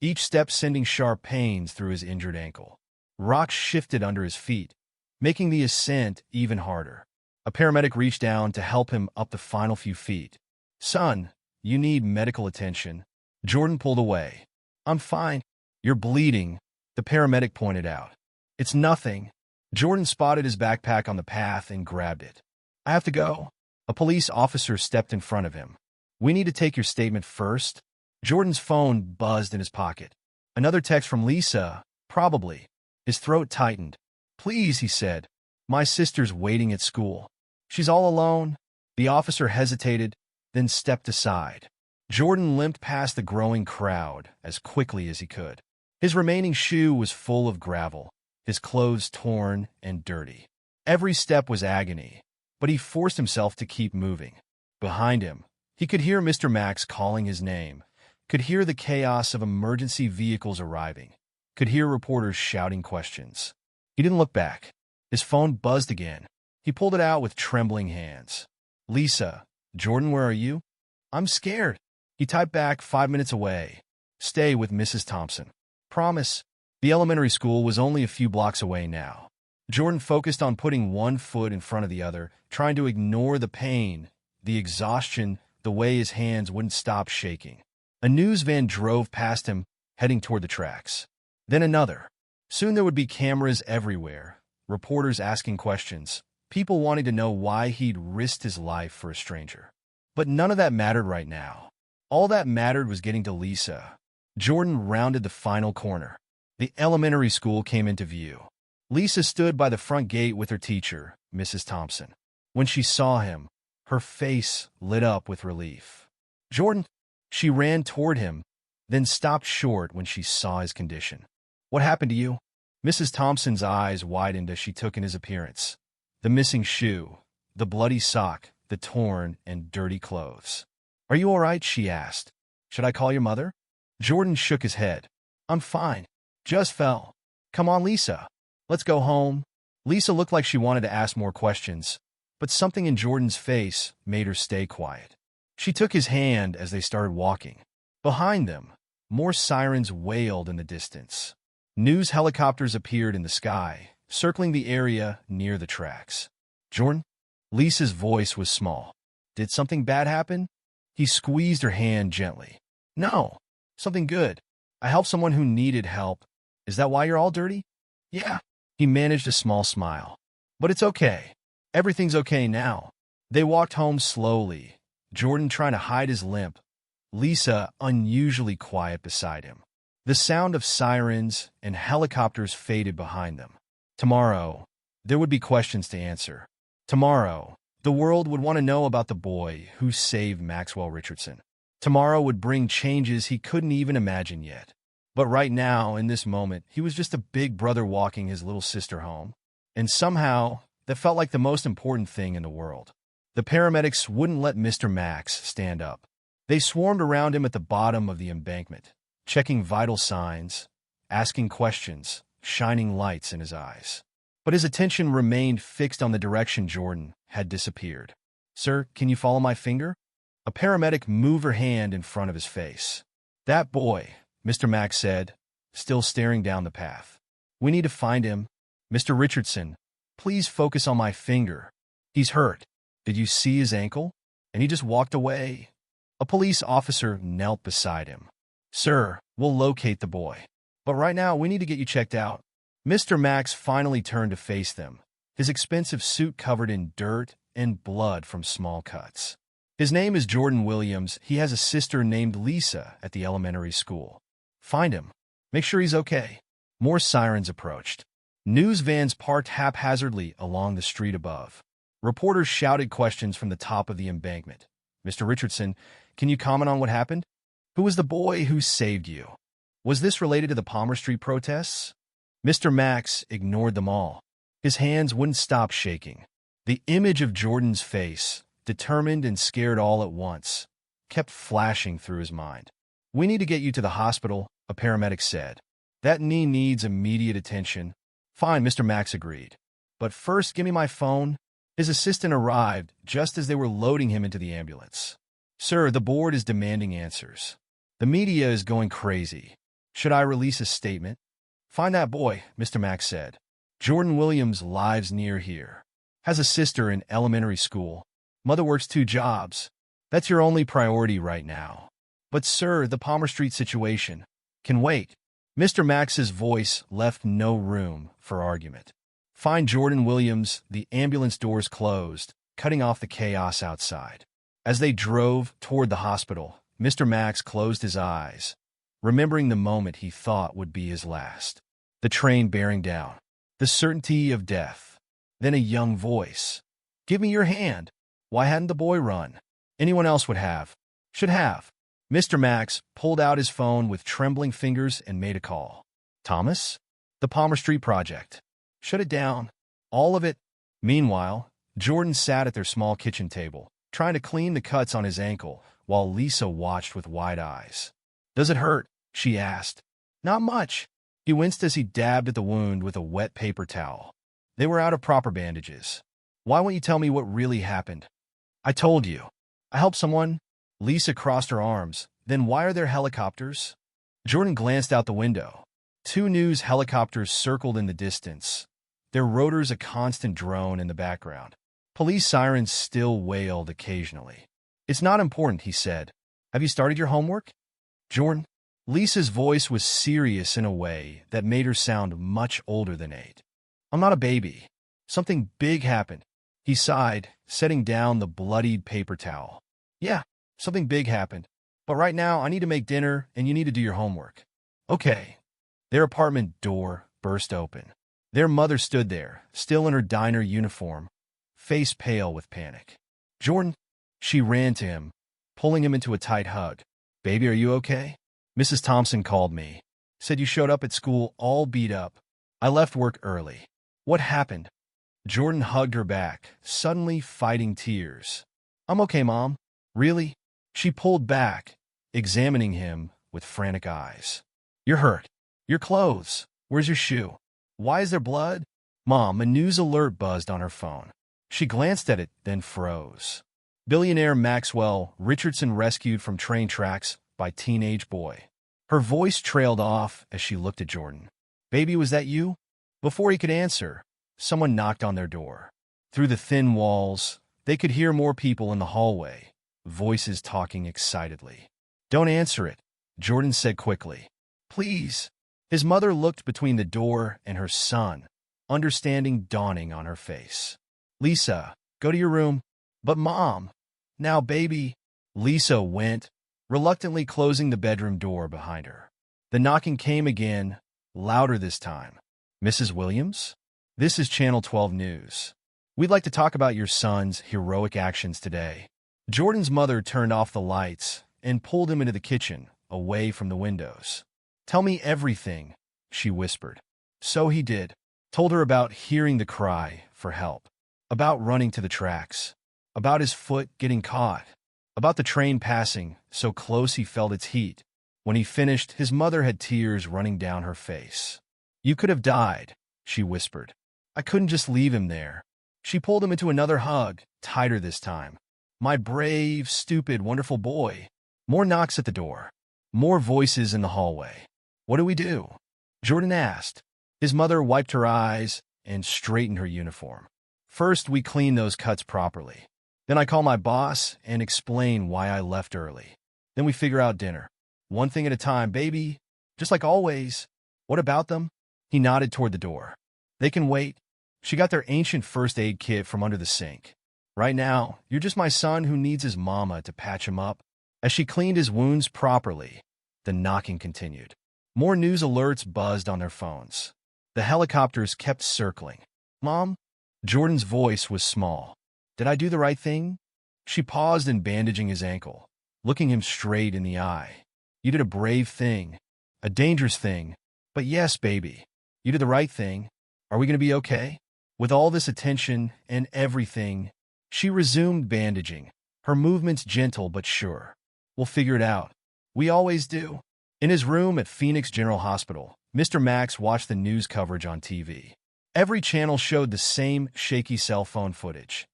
each step sending sharp pains through his injured ankle. Rocks shifted under his feet, making the ascent even harder. A paramedic reached down to help him up the final few feet. Son, you need medical attention. Jordan pulled away. I'm fine. You're bleeding, the paramedic pointed out. It's nothing. Jordan spotted his backpack on the path and grabbed it. I have to go. A police officer stepped in front of him. We need to take your statement first. Jordan's phone buzzed in his pocket. Another text from Lisa, Probably. His throat tightened. Please, he said. My sister's waiting at school. She's all alone. The officer hesitated, then stepped aside. Jordan limped past the growing crowd as quickly as he could. His remaining shoe was full of gravel, his clothes torn and dirty. Every step was agony, but he forced himself to keep moving. Behind him, he could hear Mr. Max calling his name, could hear the chaos of emergency vehicles arriving, could hear reporters shouting questions. He didn't look back. His phone buzzed again. He pulled it out with trembling hands. Lisa, Jordan, where are you? I'm scared. He typed back 5 minutes away. Stay with Mrs. Thompson. Promise. The elementary school was only a few blocks away now. Jordan focused on putting one foot in front of the other, trying to ignore the pain, the exhaustion, the way his hands wouldn't stop shaking. A news van drove past him, heading toward the tracks. Then another. Soon there would be cameras everywhere, reporters asking questions, people wanting to know why he'd risked his life for a stranger. But none of that mattered right now. All that mattered was getting to Lisa. Jordan rounded the final corner. The elementary school came into view. Lisa stood by the front gate with her teacher, Mrs. Thompson. When she saw him, her face lit up with relief. Jordan, she ran toward him, then stopped short when she saw his condition. What happened to you? Mrs. Thompson's eyes widened as she took in his appearance. The missing shoe, the bloody sock, the torn and dirty clothes. Are you all right? She asked. Should I call your mother? Jordan shook his head. I'm fine. Just fell. Come on, Lisa. Let's go home. Lisa looked like she wanted to ask more questions, but something in Jordan's face made her stay quiet. She took his hand as they started walking. Behind them, more sirens wailed in the distance. News helicopters appeared in the sky, circling the area near the tracks. Jordan? Lisa's voice was small. Did something bad happen? He squeezed her hand gently. No, something good. I helped someone who needed help. Is that why you're all dirty? Yeah. He managed a small smile. But it's okay. Everything's okay now. They walked home slowly, Jordan trying to hide his limp, Lisa unusually quiet beside him. The sound of sirens and helicopters faded behind them. Tomorrow, there would be questions to answer. Tomorrow, the world would want to know about the boy who saved Maxwell Richardson. Tomorrow would bring changes he couldn't even imagine yet. But right now, in this moment, he was just a big brother walking his little sister home. And somehow, that felt like the most important thing in the world. The paramedics wouldn't let Mr. Max stand up. They swarmed around him at the bottom of the embankment, checking vital signs, asking questions, shining lights in his eyes. But his attention remained fixed on the direction Jordan had disappeared. Sir, can you follow my finger? A paramedic moved her hand in front of his face. That boy, Mr. Max said, still staring down the path. We need to find him. Mr. Richardson, please focus on my finger. He's hurt. Did you see his ankle? And he just walked away. A police officer knelt beside him. Sir, we'll locate the boy. But right now, we need to get you checked out. Mr. Max finally turned to face them, his expensive suit covered in dirt and blood from small cuts. His name is Jordan Williams. He has a sister named Lisa at the elementary school. Find him. Make sure he's okay. More sirens approached. News vans parked haphazardly along the street above. Reporters shouted questions from the top of the embankment. Mr. Richardson, can you comment on what happened? Who was the boy who saved you? Was this related to the Palmer Street protests? Mr. Max ignored them all. His hands wouldn't stop shaking. The image of Jordan's face, determined and scared all at once, kept flashing through his mind. We need to get you to the hospital, a paramedic said. That knee needs immediate attention. Fine, Mr. Max agreed. But first, give me my phone. His assistant arrived just as they were loading him into the ambulance. Sir, the board is demanding answers. The media is going crazy. Should I release a statement? Find that boy, Mr. Max said. Jordan Williams lives near here. Has a sister in elementary school. Mother works 2 jobs. That's your only priority right now. But sir, the Palmer Street situation can wait. Mr. Max's voice left no room for argument. Find Jordan Williams. The ambulance doors closed, cutting off the chaos outside. As they drove toward the hospital, Mr. Max closed his eyes, remembering the moment he thought would be his last. The train bearing down. The certainty of death. Then a young voice. "Give me your hand." Why hadn't the boy run? Anyone else would have. Should have. Mr. Max pulled out his phone with trembling fingers and made a call. Thomas? The Palmer Street Project. Shut it down. All of it. Meanwhile, Jordan sat at their small kitchen table, trying to clean the cuts on his ankle, while Lisa watched with wide eyes. "Does it hurt?" she asked. "Not much." He winced as he dabbed at the wound with a wet paper towel. They were out of proper bandages. "Why won't you tell me what really happened?" "I told you. I helped someone." Lisa crossed her arms. "Then why are there helicopters?" Jordan glanced out the window. 2 news helicopters circled in the distance, their rotors a constant drone in the background. Police sirens still wailed occasionally. "It's not important," he said. "Have you started your homework?" "Jordan?" Lisa's voice was serious in a way that made her sound much older than 8. "I'm not a baby. Something big happened." He sighed, setting down the bloodied paper towel. "Yeah, something big happened. But right now, I need to make dinner, and you need to do your homework." "Okay." Their apartment door burst open. Their mother stood there, still in her diner uniform, face pale with panic. "Jordan!" She ran to him, pulling him into a tight hug. "Baby, are you okay? Mrs. Thompson called me. Said you showed up at school all beat up. I left work early." "What happened?" Jordan hugged her back, suddenly fighting tears. "I'm okay, Mom." "Really?" She pulled back, examining him with frantic eyes. "You're hurt. Your clothes. Where's your shoe? Why is there blood?" "Mom," a news alert buzzed on her phone. She glanced at it, then froze. Billionaire Maxwell Richardson rescued from train tracks by teenage boy. Her voice trailed off as she looked at Jordan. "Baby, was that you?" Before he could answer, someone knocked on their door. Through the thin walls, they could hear more people in the hallway, voices talking excitedly. "Don't answer it," Jordan said quickly. "Please." His mother looked between the door and her son, understanding dawning on her face. "Lisa, go to your room." "But Mom." "Now, baby." Lisa went, reluctantly closing the bedroom door behind her. The knocking came again, louder this time. "Mrs. Williams? This is Channel 12 News. We'd like to talk about your son's heroic actions today." Jordan's mother turned off the lights and pulled him into the kitchen, away from the windows. "Tell me everything," she whispered. So he did. Told her about hearing the cry for help, about running to the tracks, about his foot getting caught, about the train passing so close he felt its heat. When he finished, his mother had tears running down her face. "You could have died," she whispered. "I couldn't just leave him there." She pulled him into another hug, tighter this time. "My brave, stupid, wonderful boy." More knocks at the door. More voices in the hallway. "What do we do?" Jordan asked. His mother wiped her eyes and straightened her uniform. "First, we clean those cuts properly. Then I call my boss and explain why I left early. Then we figure out dinner. One thing at a time, baby. Just like always." "What about them?" He nodded toward the door. "They can wait." She got their ancient first aid kit from under the sink. "Right now, you're just my son who needs his mama to patch him up." As she cleaned his wounds properly, the knocking continued. More news alerts buzzed on their phones. The helicopters kept circling. "Mom?" Jordan's voice was small. "Did I do the right thing?" She paused in bandaging his ankle, looking him straight in the eye. "You did a brave thing, a dangerous thing, but yes, baby, you did the right thing. Are we going to be okay?" With all this attention and everything, she resumed bandaging, her movements gentle but sure. "We'll figure it out. We always do." In his room at Phoenix General Hospital, Mr. Max watched the news coverage on TV. Every channel showed the same shaky cell phone footage.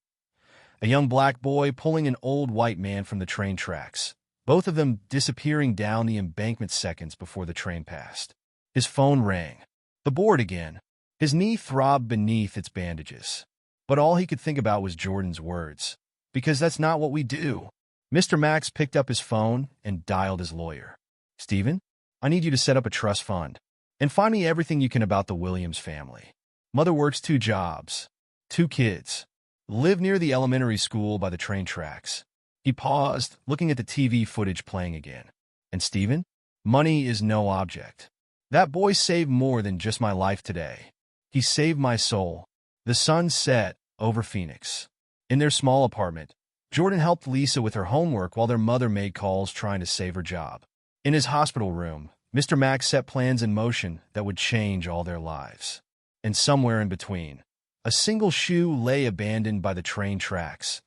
A young black boy pulling an old white man from the train tracks, both of them disappearing down the embankment seconds before the train passed. His phone rang. The board again. His knee throbbed beneath its bandages. But all he could think about was Jordan's words. "Because that's not what we do." Mr. Max picked up his phone and dialed his lawyer. "Stephen, I need you to set up a trust fund and find me everything you can about the Williams family. Mother works 2 jobs, 2 kids, live near the elementary school by the train tracks." He paused, looking at the TV footage playing again. "And Stephen? Money is no object. That boy saved more than just my life today. He saved my soul. The sun set over Phoenix. In their small apartment, Jordan helped Lisa with her homework while their mother made calls trying to save her job. In his hospital room, Mr. Max set plans in motion that would change all their lives. And somewhere in between, a single shoe lay abandoned by the train tracks,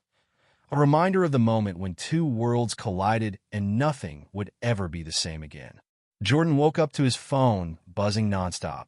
a reminder of the moment when two worlds collided and nothing would ever be the same again. Jordan woke up to his phone buzzing nonstop.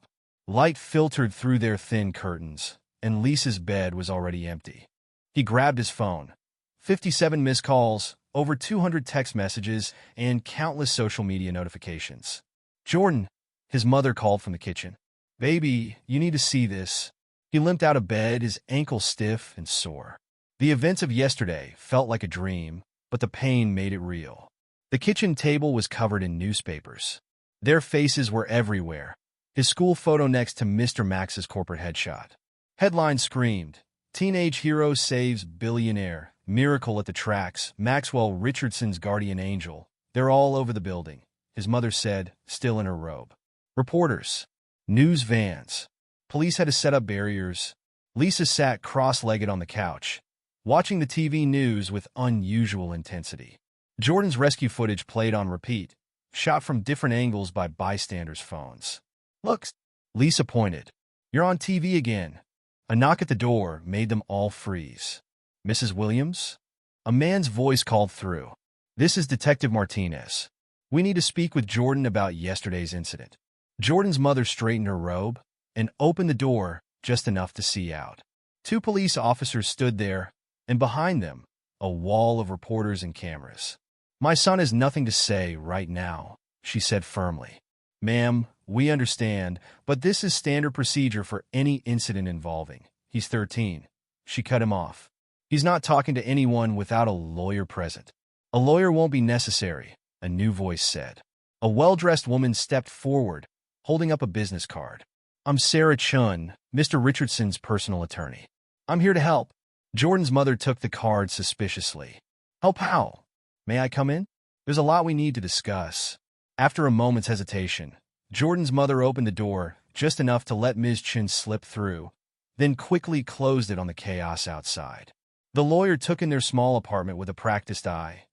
Light filtered through their thin curtains, and Lisa's bed was already empty. He grabbed his phone. 57 missed calls, over 200 text messages, and countless social media notifications. Jordan, his mother called from the kitchen. "Baby, you need to see this." He limped out of bed, his ankle stiff and sore. The events of yesterday felt like a dream, but the pain made it real. The kitchen table was covered in newspapers. Their faces were everywhere. His school photo next to Mr. Max's corporate headshot. Headlines screamed, "Teenage hero saves billionaire. Miracle at the tracks. Maxwell Richardson's guardian angel." They're all over the building, his mother said, still in her robe. Reporters. News vans. Police had to set up barriers. Lisa sat cross-legged on the couch, watching the TV news with unusual intensity. Jordan's rescue footage played on repeat, shot from different angles by bystanders' phones. "Look," Lisa pointed. "You're on TV again." A knock at the door made them all freeze. "Mrs. Williams?" A man's voice called through. "This is Detective Martinez. We need to speak with Jordan about yesterday's incident." Jordan's mother straightened her robe and opened the door just enough to see out. Two police officers stood there, and behind them, a wall of reporters and cameras. "My son has nothing to say right now," she said firmly. "Ma'am, we understand, but this is standard procedure for any incident involving. He's 13. She cut him off. "He's not talking to anyone without a lawyer present." "A lawyer won't be necessary," a new voice said. A well-dressed woman stepped forward, holding up a business card. "I'm Sarah Chun, Mr. Richardson's personal attorney. I'm here to help." Jordan's mother took the card suspiciously. "Help how? May I come in? There's a lot we need to discuss." After a moment's hesitation, Jordan's mother opened the door just enough to let Ms. Chin slip through, then quickly closed it on the chaos outside. The lawyer took in their small apartment with a practiced eye.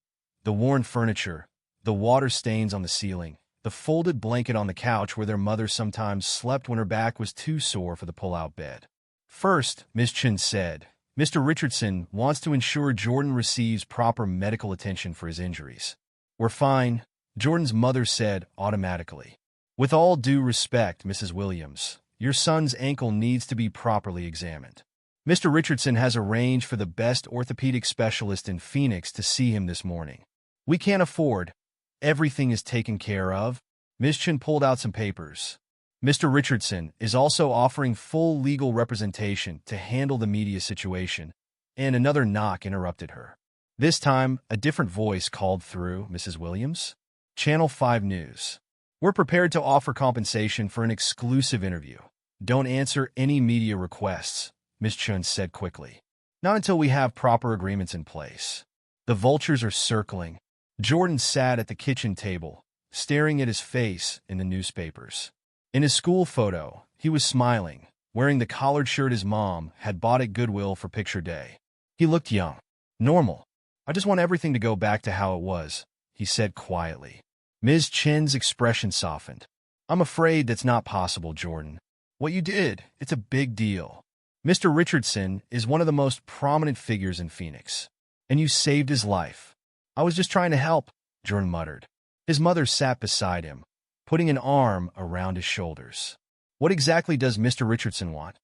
The worn furniture, the water stains on the ceiling, the folded blanket on the couch where their mother sometimes slept when her back was too sore for the pull-out bed. "First," Ms. Chin said, "Mr. Richardson wants to ensure Jordan receives proper medical attention for his injuries." "We're fine," Jordan's mother said automatically. "With all due respect, Mrs. Williams, your son's ankle needs to be properly examined. Mr. Richardson has arranged for the best orthopedic specialist in Phoenix to see him this morning. We can't afford. Everything is taken care of." Ms. Chin pulled out some papers. "Mr. Richardson is also offering full legal representation to handle the media situation," and another knock interrupted her. This time, a different voice called through. "Mrs. Williams? Channel 5 News. We're prepared to offer compensation for an exclusive interview. Don't answer any media requests," Ms. Chun said quickly. "Not until we have proper agreements in place." The vultures are circling. Jordan sat at the kitchen table, staring at his face in the newspapers. In his school photo, he was smiling, wearing the collared shirt his mom had bought at Goodwill for picture day. He looked young. Normal. "I just want everything to go back to how it was," he said quietly. Ms. Chin's expression softened. "I'm afraid that's not possible, Jordan. What you did, it's a big deal. Mr. Richardson is one of the most prominent figures in Phoenix, and you saved his life." "I was just trying to help," Jordan muttered. His mother sat beside him, putting an arm around his shoulders. "What exactly does Mr. Richardson want?"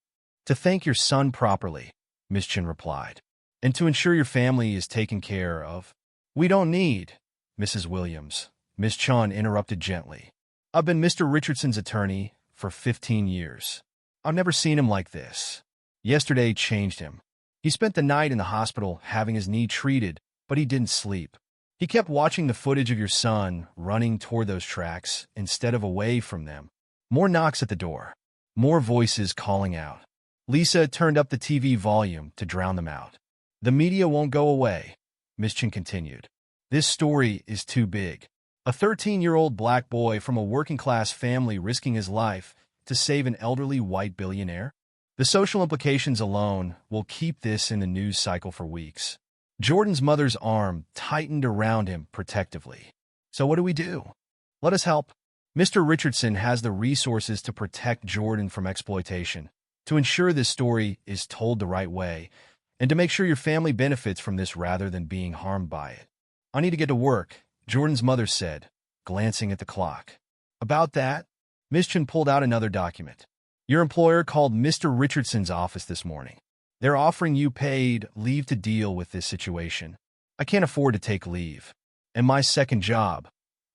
"To thank your son properly," Ms. Chin replied, "and to ensure your family is taken care of." "We don't need," Mrs. Williams, Ms. Chun interrupted gently. "I've been Mr. Richardson's attorney for 15 years. I've never seen him like this. Yesterday changed him. He spent the night in the hospital having his knee treated, but he didn't sleep. He kept watching the footage of your son running toward those tracks instead of away from them." More knocks at the door. More voices calling out. Lisa turned up the TV volume to drown them out. "The media won't go away," Ms. Chin continued. "This story is too big. A 13-year-old black boy from a working-class family risking his life to save an elderly white billionaire? The social implications alone will keep this in the news cycle for weeks. Jordan's mother's arm tightened around him protectively. So what do we do? Let us help. Mr. Richardson has the resources to protect Jordan from exploitation, to ensure this story is told the right way, and to make sure your family benefits from this rather than being harmed by it. I need to get to work, Jordan's mother said, glancing at the clock. About that, Ms. Chen pulled out another document. Your employer called Mr. Richardson's office this morning. They're offering you paid leave to deal with this situation. I can't afford to take leave, and my second job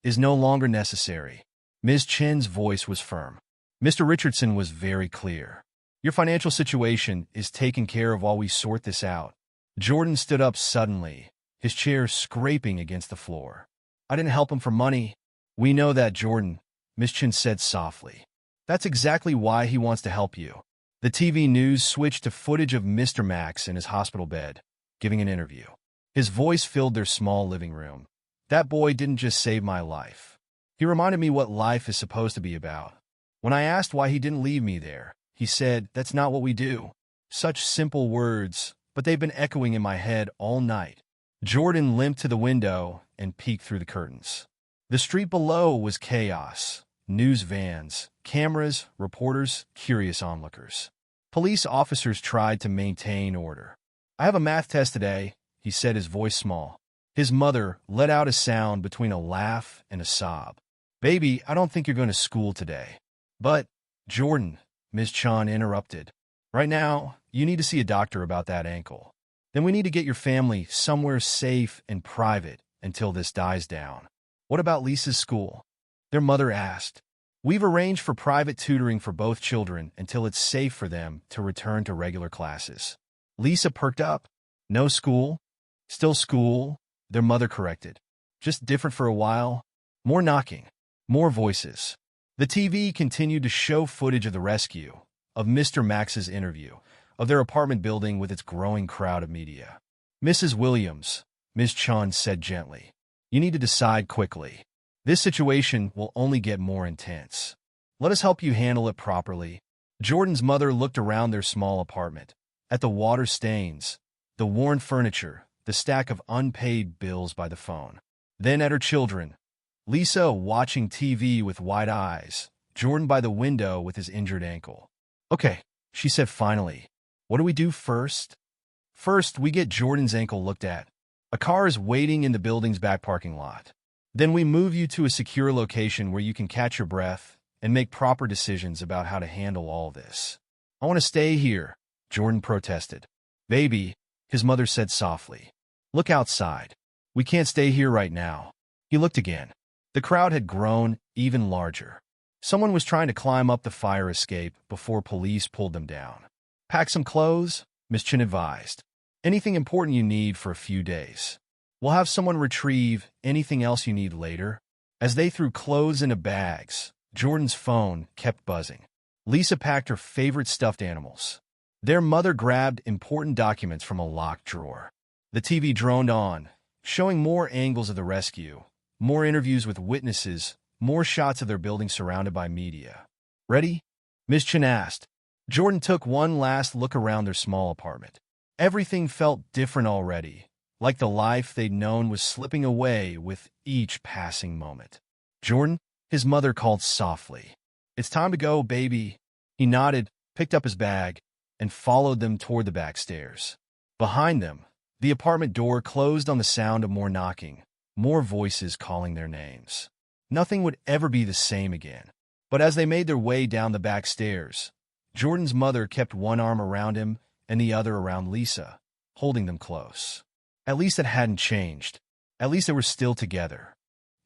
is no longer necessary. Ms. Chen's voice was firm. Mr. Richardson was very clear. Your financial situation is taken care of while we sort this out. Jordan stood up suddenly, his chair scraping against the floor. I didn't help him for money. We know that, Jordan, Ms. Chen said softly. That's exactly why he wants to help you. The TV news switched to footage of Mr. Max in his hospital bed, giving an interview. His voice filled their small living room. That boy didn't just save my life. He reminded me what life is supposed to be about. When I asked why he didn't leave me there, he said, that's not what we do. Such simple words, but they've been echoing in my head all night. Jordan limped to the window and peeked through the curtains. The street below was chaos. News vans, cameras, reporters, curious onlookers. Police officers tried to maintain order. I have a math test today, he said, his voice small. His mother let out a sound between a laugh and a sob. Baby, I don't think you're going to school today. But, Jordan, Ms. Chan interrupted. Right now, you need to see a doctor about that ankle. Then we need to get your family somewhere safe and private until this dies down. What about Lisa's school? Their mother asked. We've arranged for private tutoring for both children until it's safe for them to return to regular classes. Lisa perked up. No school? Still school, their mother corrected. Just different for a while. More knocking. More voices. The TV continued to show footage of the rescue, of Mr. Max's interview, of their apartment building with its growing crowd of media. Mrs. Williams, Ms. Chan said gently, you need to decide quickly. This situation will only get more intense. Let us help you handle it properly. Jordan's mother looked around their small apartment, at the water stains, the worn furniture, the stack of unpaid bills by the phone. Then at her children, Lisa watching TV with wide eyes, Jordan by the window with his injured ankle. Okay, she said finally. What do we do first? First, we get Jordan's ankle looked at. A car is waiting in the building's back parking lot. Then we move you to a secure location where you can catch your breath and make proper decisions about how to handle all this. I want to stay here, Jordan protested. Baby, his mother said softly. Look outside. We can't stay here right now. He looked again. The crowd had grown even larger. Someone was trying to climb up the fire escape before police pulled them down. Pack some clothes, Miss Chin advised. Anything important you need for a few days. We'll have someone retrieve anything else you need later. As they threw clothes into bags, Jordan's phone kept buzzing. Lisa packed her favorite stuffed animals. Their mother grabbed important documents from a locked drawer. The TV droned on, showing more angles of the rescue, more interviews with witnesses, more shots of their building surrounded by media. Ready? Miss Chin asked. Jordan took one last look around their small apartment. Everything felt different already, like the life they'd known was slipping away with each passing moment. Jordan, his mother called softly. It's time to go, baby. He nodded, picked up his bag, and followed them toward the back stairs. Behind them, the apartment door closed on the sound of more knocking, more voices calling their names. Nothing would ever be the same again. But as they made their way down the back stairs, Jordan's mother kept one arm around him and the other around Lisa, holding them close. At least it hadn't changed. At least they were still together.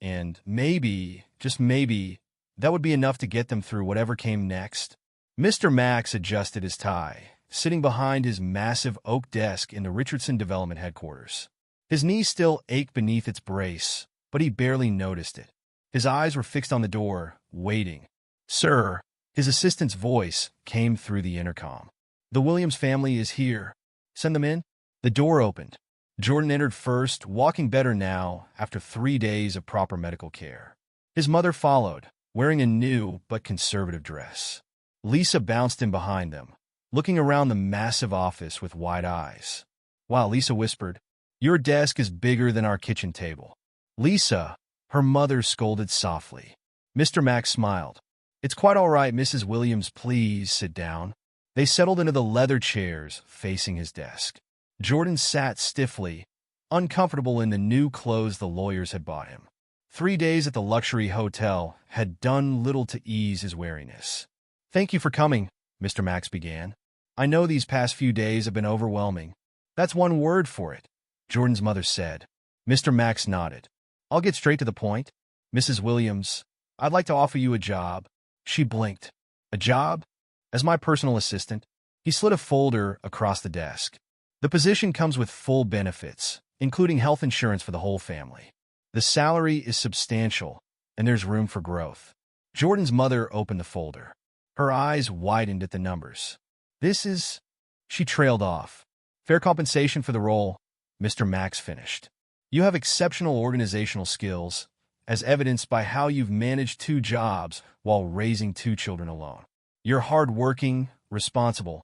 And maybe, just maybe, that would be enough to get them through whatever came next. Mr. Max adjusted his tie, sitting behind his massive oak desk in the Richardson Development headquarters. His knee still ached beneath its brace, but he barely noticed it. His eyes were fixed on the door, waiting. Sir, his assistant's voice came through the intercom. The Williams family is here. Send them in. The door opened. Jordan entered first, walking better now after 3 days of proper medical care. His mother followed, wearing a new but conservative dress. Lisa bounced in behind them, looking around the massive office with wide eyes. Wow, Lisa whispered, "Your desk is bigger than our kitchen table." Lisa, her mother scolded softly. Mr. Max smiled. "It's quite all right, Mrs. Williams, please sit down." They settled into the leather chairs facing his desk. Jordan sat stiffly, uncomfortable in the new clothes the lawyers had bought him. 3 days at the luxury hotel had done little to ease his weariness. "Thank you for coming," Mr. Max began. "I know these past few days have been overwhelming." "That's one word for it," Jordan's mother said. Mr. Max nodded. "I'll get straight to the point. Mrs. Williams, I'd like to offer you a job." She blinked. "A job?" "As my personal assistant." He slid a folder across the desk. "The position comes with full benefits, including health insurance for the whole family. The salary is substantial, and there's room for growth." Jordan's mother opened the folder. Her eyes widened at the numbers. "This is—" She trailed off. "Fair compensation for the role," Mr. Max finished. "You have exceptional organizational skills, as evidenced by how you've managed 2 jobs while raising 2 children alone. You're hardworking, responsible,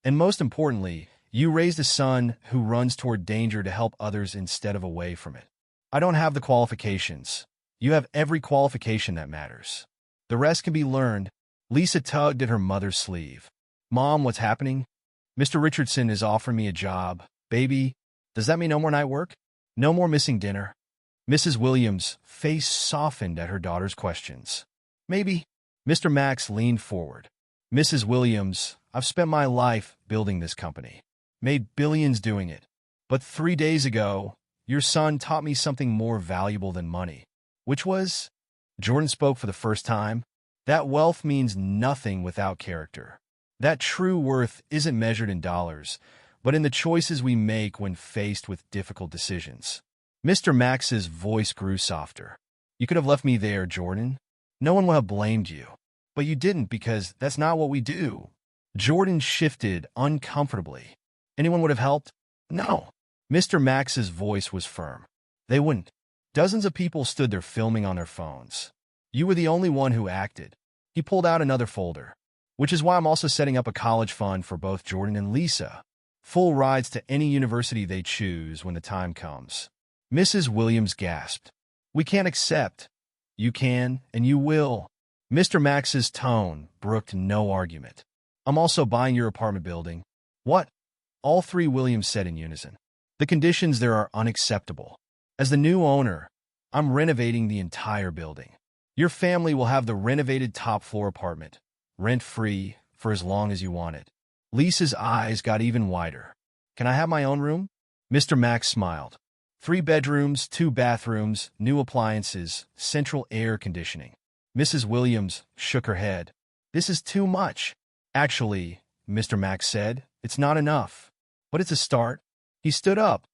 and most importantly, you raised a son who runs toward danger to help others instead of away from it. I don't have the qualifications. You have every qualification that matters. The rest can be learned." Lisa tugged at her mother's sleeve. "Mom, what's happening?" "Mr. Richardson is offering me a job. Baby, does that mean no more night work? No more missing dinner?" Mrs. Williams' face softened at her daughter's questions. "Maybe." Mr. Max leaned forward. "Mrs. Williams, I've spent my life building this company. Made billions doing it. But 3 days ago, your son taught me something more valuable than money." "Which was?" Jordan spoke for the first time. "That wealth means nothing without character. That true worth isn't measured in dollars, but in the choices we make when faced with difficult decisions." Mr. Max's voice grew softer. "You could have left me there, Jordan. No one would have blamed you. But you didn't because that's not what we do." Jordan shifted uncomfortably. "Anyone would have helped?" "No." Mr. Max's voice was firm. "They wouldn't. Dozens of people stood there filming on their phones. You were the only one who acted." He pulled out another folder. "Which is why I'm also setting up a college fund for both Jordan and Lisa. Full rides to any university they choose when the time comes." Mrs. Williams gasped. "We can't accept." "You can, and you will." Mr. Max's tone brooked no argument. "I'm also buying your apartment building." "What?" All 3 Williams said in unison. "The conditions there are unacceptable. As the new owner, I'm renovating the entire building. Your family will have the renovated top-floor apartment, rent-free, for as long as you want it." Lisa's eyes got even wider. "Can I have my own room?" Mr. Max smiled. 3 bedrooms, 2 bathrooms, new appliances, central air conditioning. Mrs. Williams shook her head. "This is too much." "Actually," Mr. Max said, "it's not enough. But it's a start." He stood up,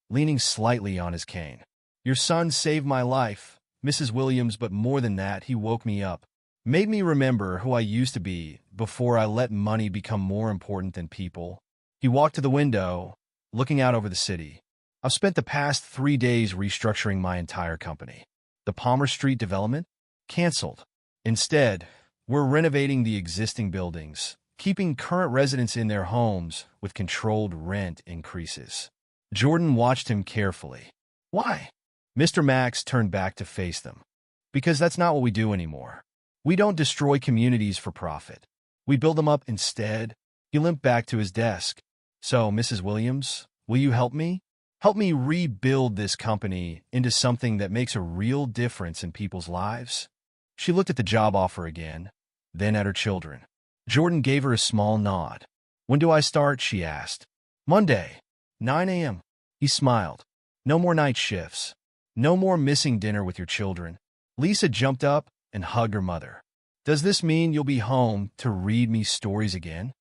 leaning slightly on his cane. "Your son saved my life, Mrs. Williams, but more than that, he woke me up. Made me remember who I used to be before I let money become more important than people." He walked to the window, looking out over the city. "I've spent the past 3 days restructuring my entire company. The Palmer Street development? Canceled. Instead, we're renovating the existing buildings, keeping current residents in their homes with controlled rent increases." Jordan watched him carefully. "Why?" Mr. Max turned back to face them. "Because that's not what we do anymore. We don't destroy communities for profit. We build them up instead." He limped back to his desk. "So, Mrs. Williams, will you help me? Help me rebuild this company into something that makes a real difference in people's lives?" She looked at the job offer again, then at her children. Jordan gave her a small nod. "When do I start?" she asked. "Monday, 9 a.m. He smiled. "No more night shifts. No more missing dinner with your children." Lisa jumped up and hugged her mother. "Does this mean you'll be home to read me stories again?"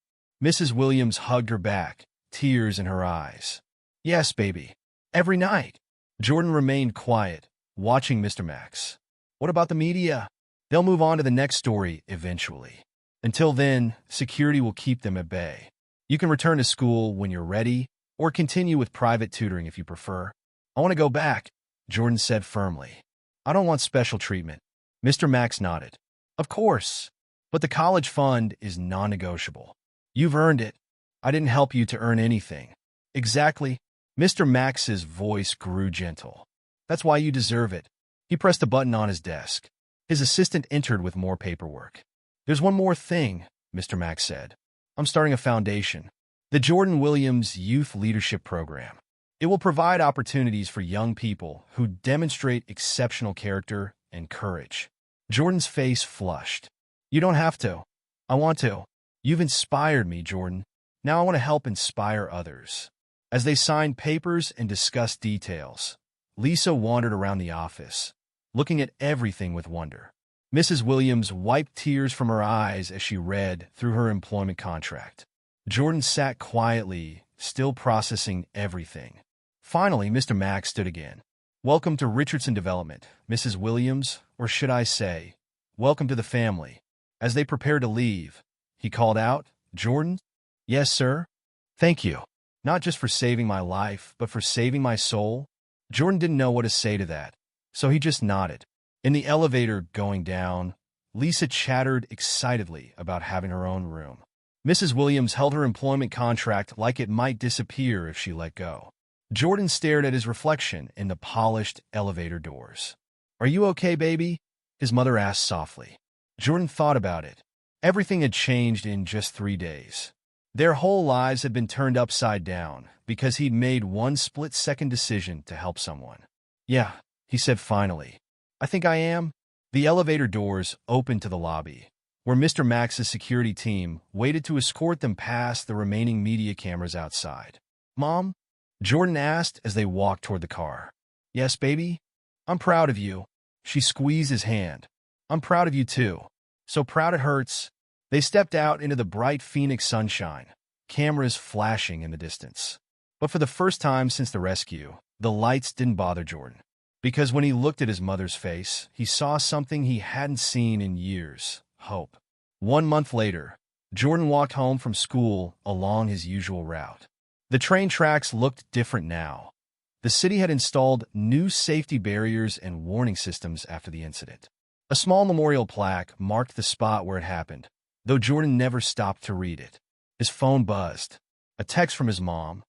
Mrs. Williams hugged her back, tears in her eyes. "Yes, baby. Every night." Jordan remained quiet, watching Mr. Max. "What about the media?" "They'll move on to the next story eventually. Until then, security will keep them at bay. You can return to school when you're ready, Or continue with private tutoring if you prefer. I want to go back, Jordan said firmly. I don't want special treatment. Mr. Max nodded. Of course. But the college fund is non-negotiable. You've earned it. I didn't help you to earn anything. Exactly. Mr. Max's voice grew gentle. That's why you deserve it. He pressed a button on his desk. His assistant entered with more paperwork. There's one more thing, Mr. Max said. I'm starting a foundation, the Jordan Williams Youth Leadership Program. It will provide opportunities for young people who demonstrate exceptional character and courage. Jordan's face flushed. You don't have to. I want to. You've inspired me, Jordan. Now I want to help inspire others. As they signed papers and discussed details, Lisa wandered around the office, looking at everything with wonder. Mrs. Williams wiped tears from her eyes as she read through her employment contract. Jordan sat quietly, still processing everything. Finally, Mr. Max stood again. Welcome to Richardson Development, Mrs. Williams, or should I say, welcome to the family. As they prepared to leave, he called out, Jordan? Yes, sir. Thank you. Not just for saving my life, but for saving my soul. Jordan didn't know what to say to that, so he just nodded. In the elevator going down, Lisa chattered excitedly about having her own room. Mrs. Williams held her employment contract like it might disappear if she let go. Jordan stared at his reflection in the polished elevator doors. Are you okay, baby? His mother asked softly. Jordan thought about it. Everything had changed in just 3 days. Their whole lives had been turned upside down because he'd made one split-second decision to help someone. Yeah, he said finally. I think I am. The elevator doors opened to the lobby, where Mr. Max's security team waited to escort them past the remaining media cameras outside. Mom? Jordan asked as they walked toward the car. Yes, baby? I'm proud of you. She squeezed his hand. I'm proud of you too. So proud it hurts. They stepped out into the bright Phoenix sunshine, cameras flashing in the distance. But for the first time since the rescue, the lights didn't bother Jordan. Because when he looked at his mother's face, he saw something he hadn't seen in years: hope. 1 month later, Jordan walked home from school along his usual route. The train tracks looked different now. The city had installed new safety barriers and warning systems after the incident. A small memorial plaque marked the spot where it happened, though Jordan never stopped to read it. His phone buzzed. A text from his mom.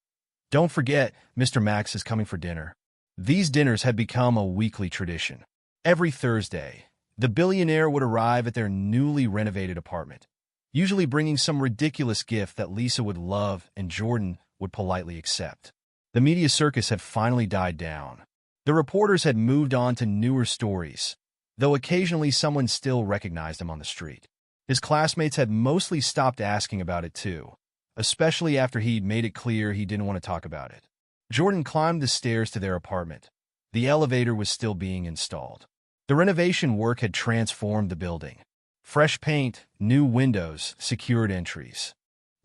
Don't forget, Mr. Max is coming for dinner. These dinners had become a weekly tradition. Every Thursday, the billionaire would arrive at their newly renovated apartment, usually bringing some ridiculous gift that Lisa would love and Jordan would politely accept. The media circus had finally died down. The reporters had moved on to newer stories, though occasionally someone still recognized him on the street. His classmates had mostly stopped asking about it too, especially after he'd made it clear he didn't want to talk about it. Jordan climbed the stairs to their apartment. The elevator was still being installed. The renovation work had transformed the building. Fresh paint, new windows, secured entries.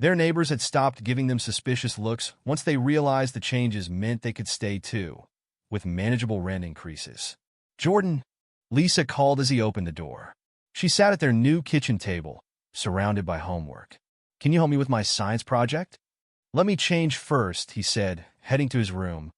Their neighbors had stopped giving them suspicious looks once they realized the changes meant they could stay too, with manageable rent increases. Jordan, Lisa called as he opened the door. She sat at their new kitchen table, surrounded by homework. Can you help me with my science project? Let me change first, he said, heading to his room.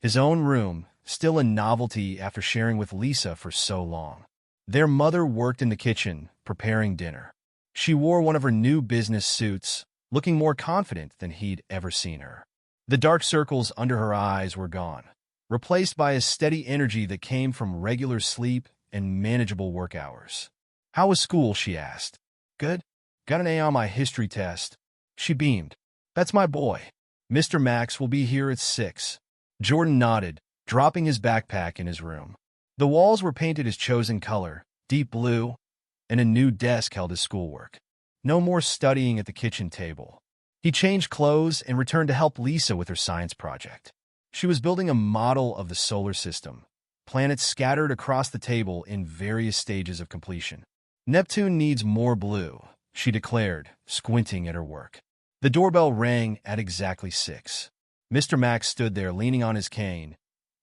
His own room, still a novelty after sharing with Lisa for so long. Their mother worked in the kitchen, preparing dinner. She wore one of her new business suits, looking more confident than he'd ever seen her. The dark circles under her eyes were gone, replaced by a steady energy that came from regular sleep and manageable work hours. How was school, she asked. Good. Got an A on my history test. She beamed. That's my boy. Mr. Max will be here at 6. Jordan nodded, dropping his backpack in his room. The walls were painted his chosen color, deep blue, and a new desk held his schoolwork. No more studying at the kitchen table. He changed clothes and returned to help Lisa with her science project. She was building a model of the solar system, planets scattered across the table in various stages of completion. Neptune needs more blue, she declared, squinting at her work. The doorbell rang at exactly 6. Mr. Max stood there leaning on his cane.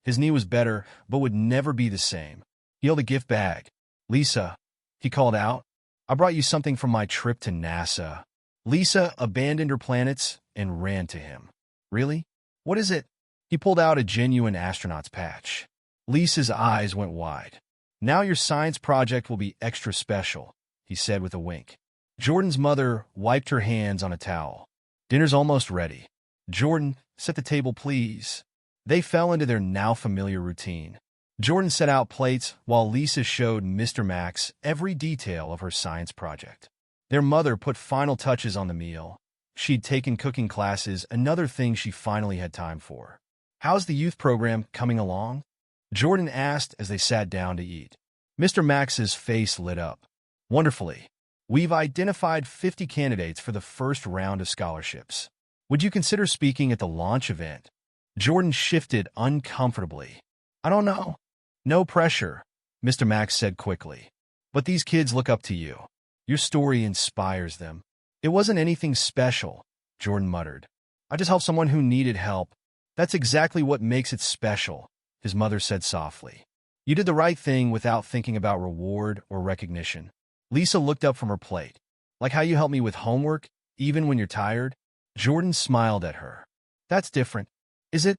His knee was better, but would never be the same. He held a gift bag. Lisa, he called out, I brought you something from my trip to NASA. Lisa abandoned her planets and ran to him. Really? What is it? He pulled out a genuine astronaut's patch. Lisa's eyes went wide. Now your science project will be extra special, he said with a wink. Jordan's mother wiped her hands on a towel. Dinner's almost ready. Jordan, set the table, please. They fell into their now familiar routine. Jordan set out plates while Lisa showed Mr. Max every detail of her science project. Their mother put final touches on the meal. She'd taken cooking classes, another thing she finally had time for. How's the youth program coming along? Jordan asked as they sat down to eat. Mr. Max's face lit up. Wonderfully. We've identified 50 candidates for the first round of scholarships. Would you consider speaking at the launch event? Jordan shifted uncomfortably. I don't know. No pressure, Mr. Max said quickly. But these kids look up to you. Your story inspires them. It wasn't anything special, Jordan muttered. I just helped someone who needed help. That's exactly what makes it special, his mother said softly. You did the right thing without thinking about reward or recognition. Lisa looked up from her plate. Like how you help me with homework, even when you're tired? Jordan smiled at her. That's different, is it?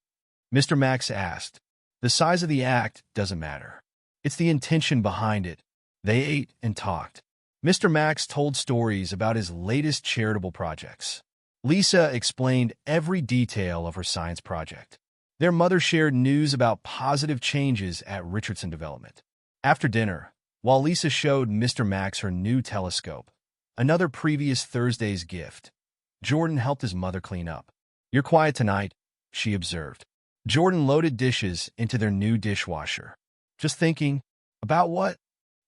Mr. Max asked. The size of the act doesn't matter. It's the intention behind it. They ate and talked. Mr. Max told stories about his latest charitable projects. Lisa explained every detail of her science project. Their mother shared news about positive changes at Richardson Development. After dinner, while Lisa showed Mr. Max her new telescope, another previous Thursday's gift, Jordan helped his mother clean up. You're quiet tonight, she observed. Jordan loaded dishes into their new dishwasher. Just thinking, about what?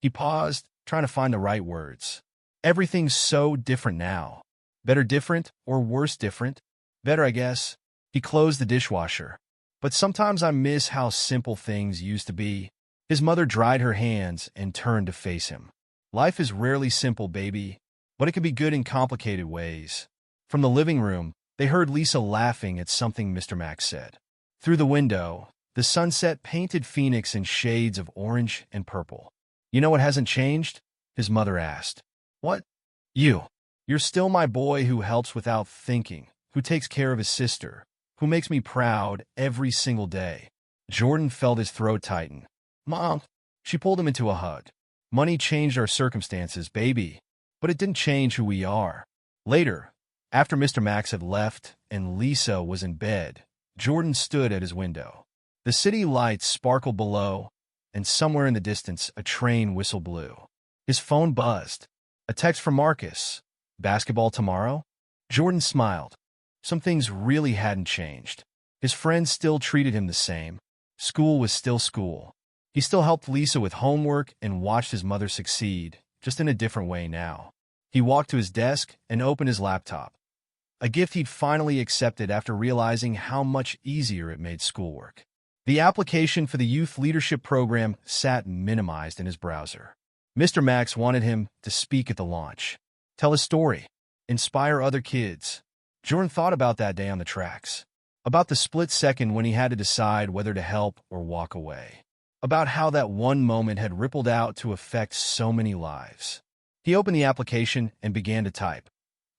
He paused, trying to find the right words. Everything's so different now. Better different or worse different? Better, I guess. He closed the dishwasher. But sometimes I miss how simple things used to be. His mother dried her hands and turned to face him. Life is rarely simple, baby, but it can be good in complicated ways. From the living room, they heard Lisa laughing at something Mr. Max said. Through the window, the sunset painted Phoenix in shades of orange and purple. You know what hasn't changed? His mother asked. What? You. You're still my boy who helps without thinking, who takes care of his sister, who makes me proud every single day. Jordan felt his throat tighten. Mom. She pulled him into a hug. Money changed our circumstances, baby, but it didn't change who we are. Later, after Mr. Max had left and Lisa was in bed, Jordan stood at his window. The city lights sparkled below, and somewhere in the distance, a train whistle blew. His phone buzzed. A text from Marcus. Basketball tomorrow? Jordan smiled. Some things really hadn't changed. His friends still treated him the same. School was still school. He still helped Lisa with homework and watched his mother succeed, just in a different way now. He walked to his desk and opened his laptop. A gift he'd finally accepted after realizing how much easier it made schoolwork. The application for the youth leadership program sat minimized in his browser. Mr. Max wanted him to speak at the launch, tell his story, inspire other kids. Jordan thought about that day on the tracks, about the split second when he had to decide whether to help or walk away, about how that one moment had rippled out to affect so many lives. He opened the application and began to type.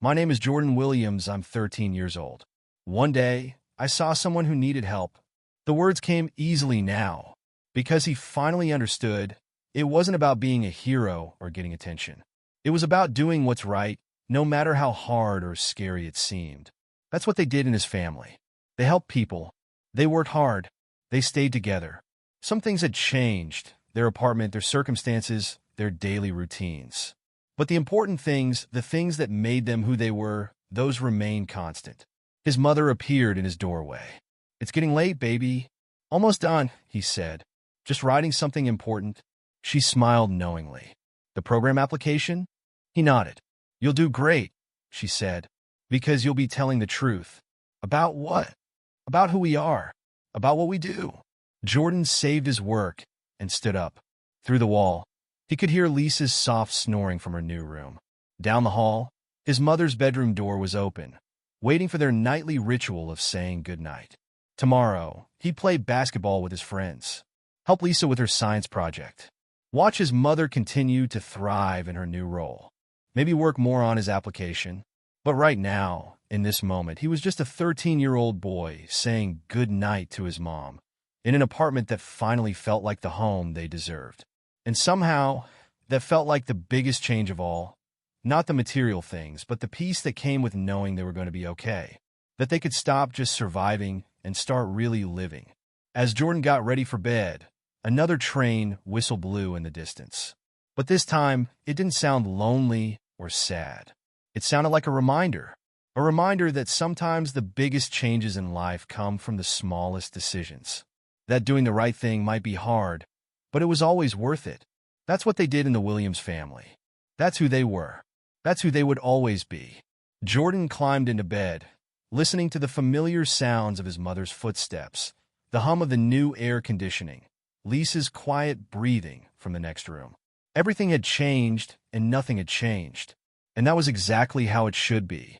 My name is Jordan Williams. I'm 13 years old. One day, I saw someone who needed help. The words came easily now, because he finally understood it wasn't about being a hero or getting attention. It was about doing what's right, no matter how hard or scary it seemed. That's what they did in his family. They helped people. They worked hard. They stayed together. Some things had changed, their apartment, their circumstances, their daily routines. But the important things, the things that made them who they were, those remained constant. His mother appeared in his doorway. It's getting late, baby. Almost done, he said. Just writing something important. She smiled knowingly. The program application? He nodded. You'll do great, she said, because you'll be telling the truth. About what? About who we are. About what we do. Jordan saved his work and stood up. Through the wall, he could hear Lisa's soft snoring from her new room. Down the hall, his mother's bedroom door was open, waiting for their nightly ritual of saying goodnight. Tomorrow, he'd play basketball with his friends, help Lisa with her science project, watch his mother continue to thrive in her new role, maybe work more on his application. But right now, in this moment. He was just a 13-year-old boy saying good night to his mom in an apartment that finally felt like the home they deserved. And somehow, that felt like the biggest change of all. Not the material things, but the peace that came with knowing they were going to be okay. That they could stop just surviving and start really living. As Jordan got ready for bed, another train whistle blew in the distance. But this time, it didn't sound lonely or sad. It sounded like a reminder that sometimes the biggest changes in life come from the smallest decisions. That doing the right thing might be hard, but it was always worth it. That's what they did in the Williams family. That's who they were. That's who they would always be. Jordan climbed into bed, listening to the familiar sounds of his mother's footsteps, the hum of the new air conditioning, Lisa's quiet breathing from the next room. Everything had changed, and nothing had changed. And that was exactly how it should be.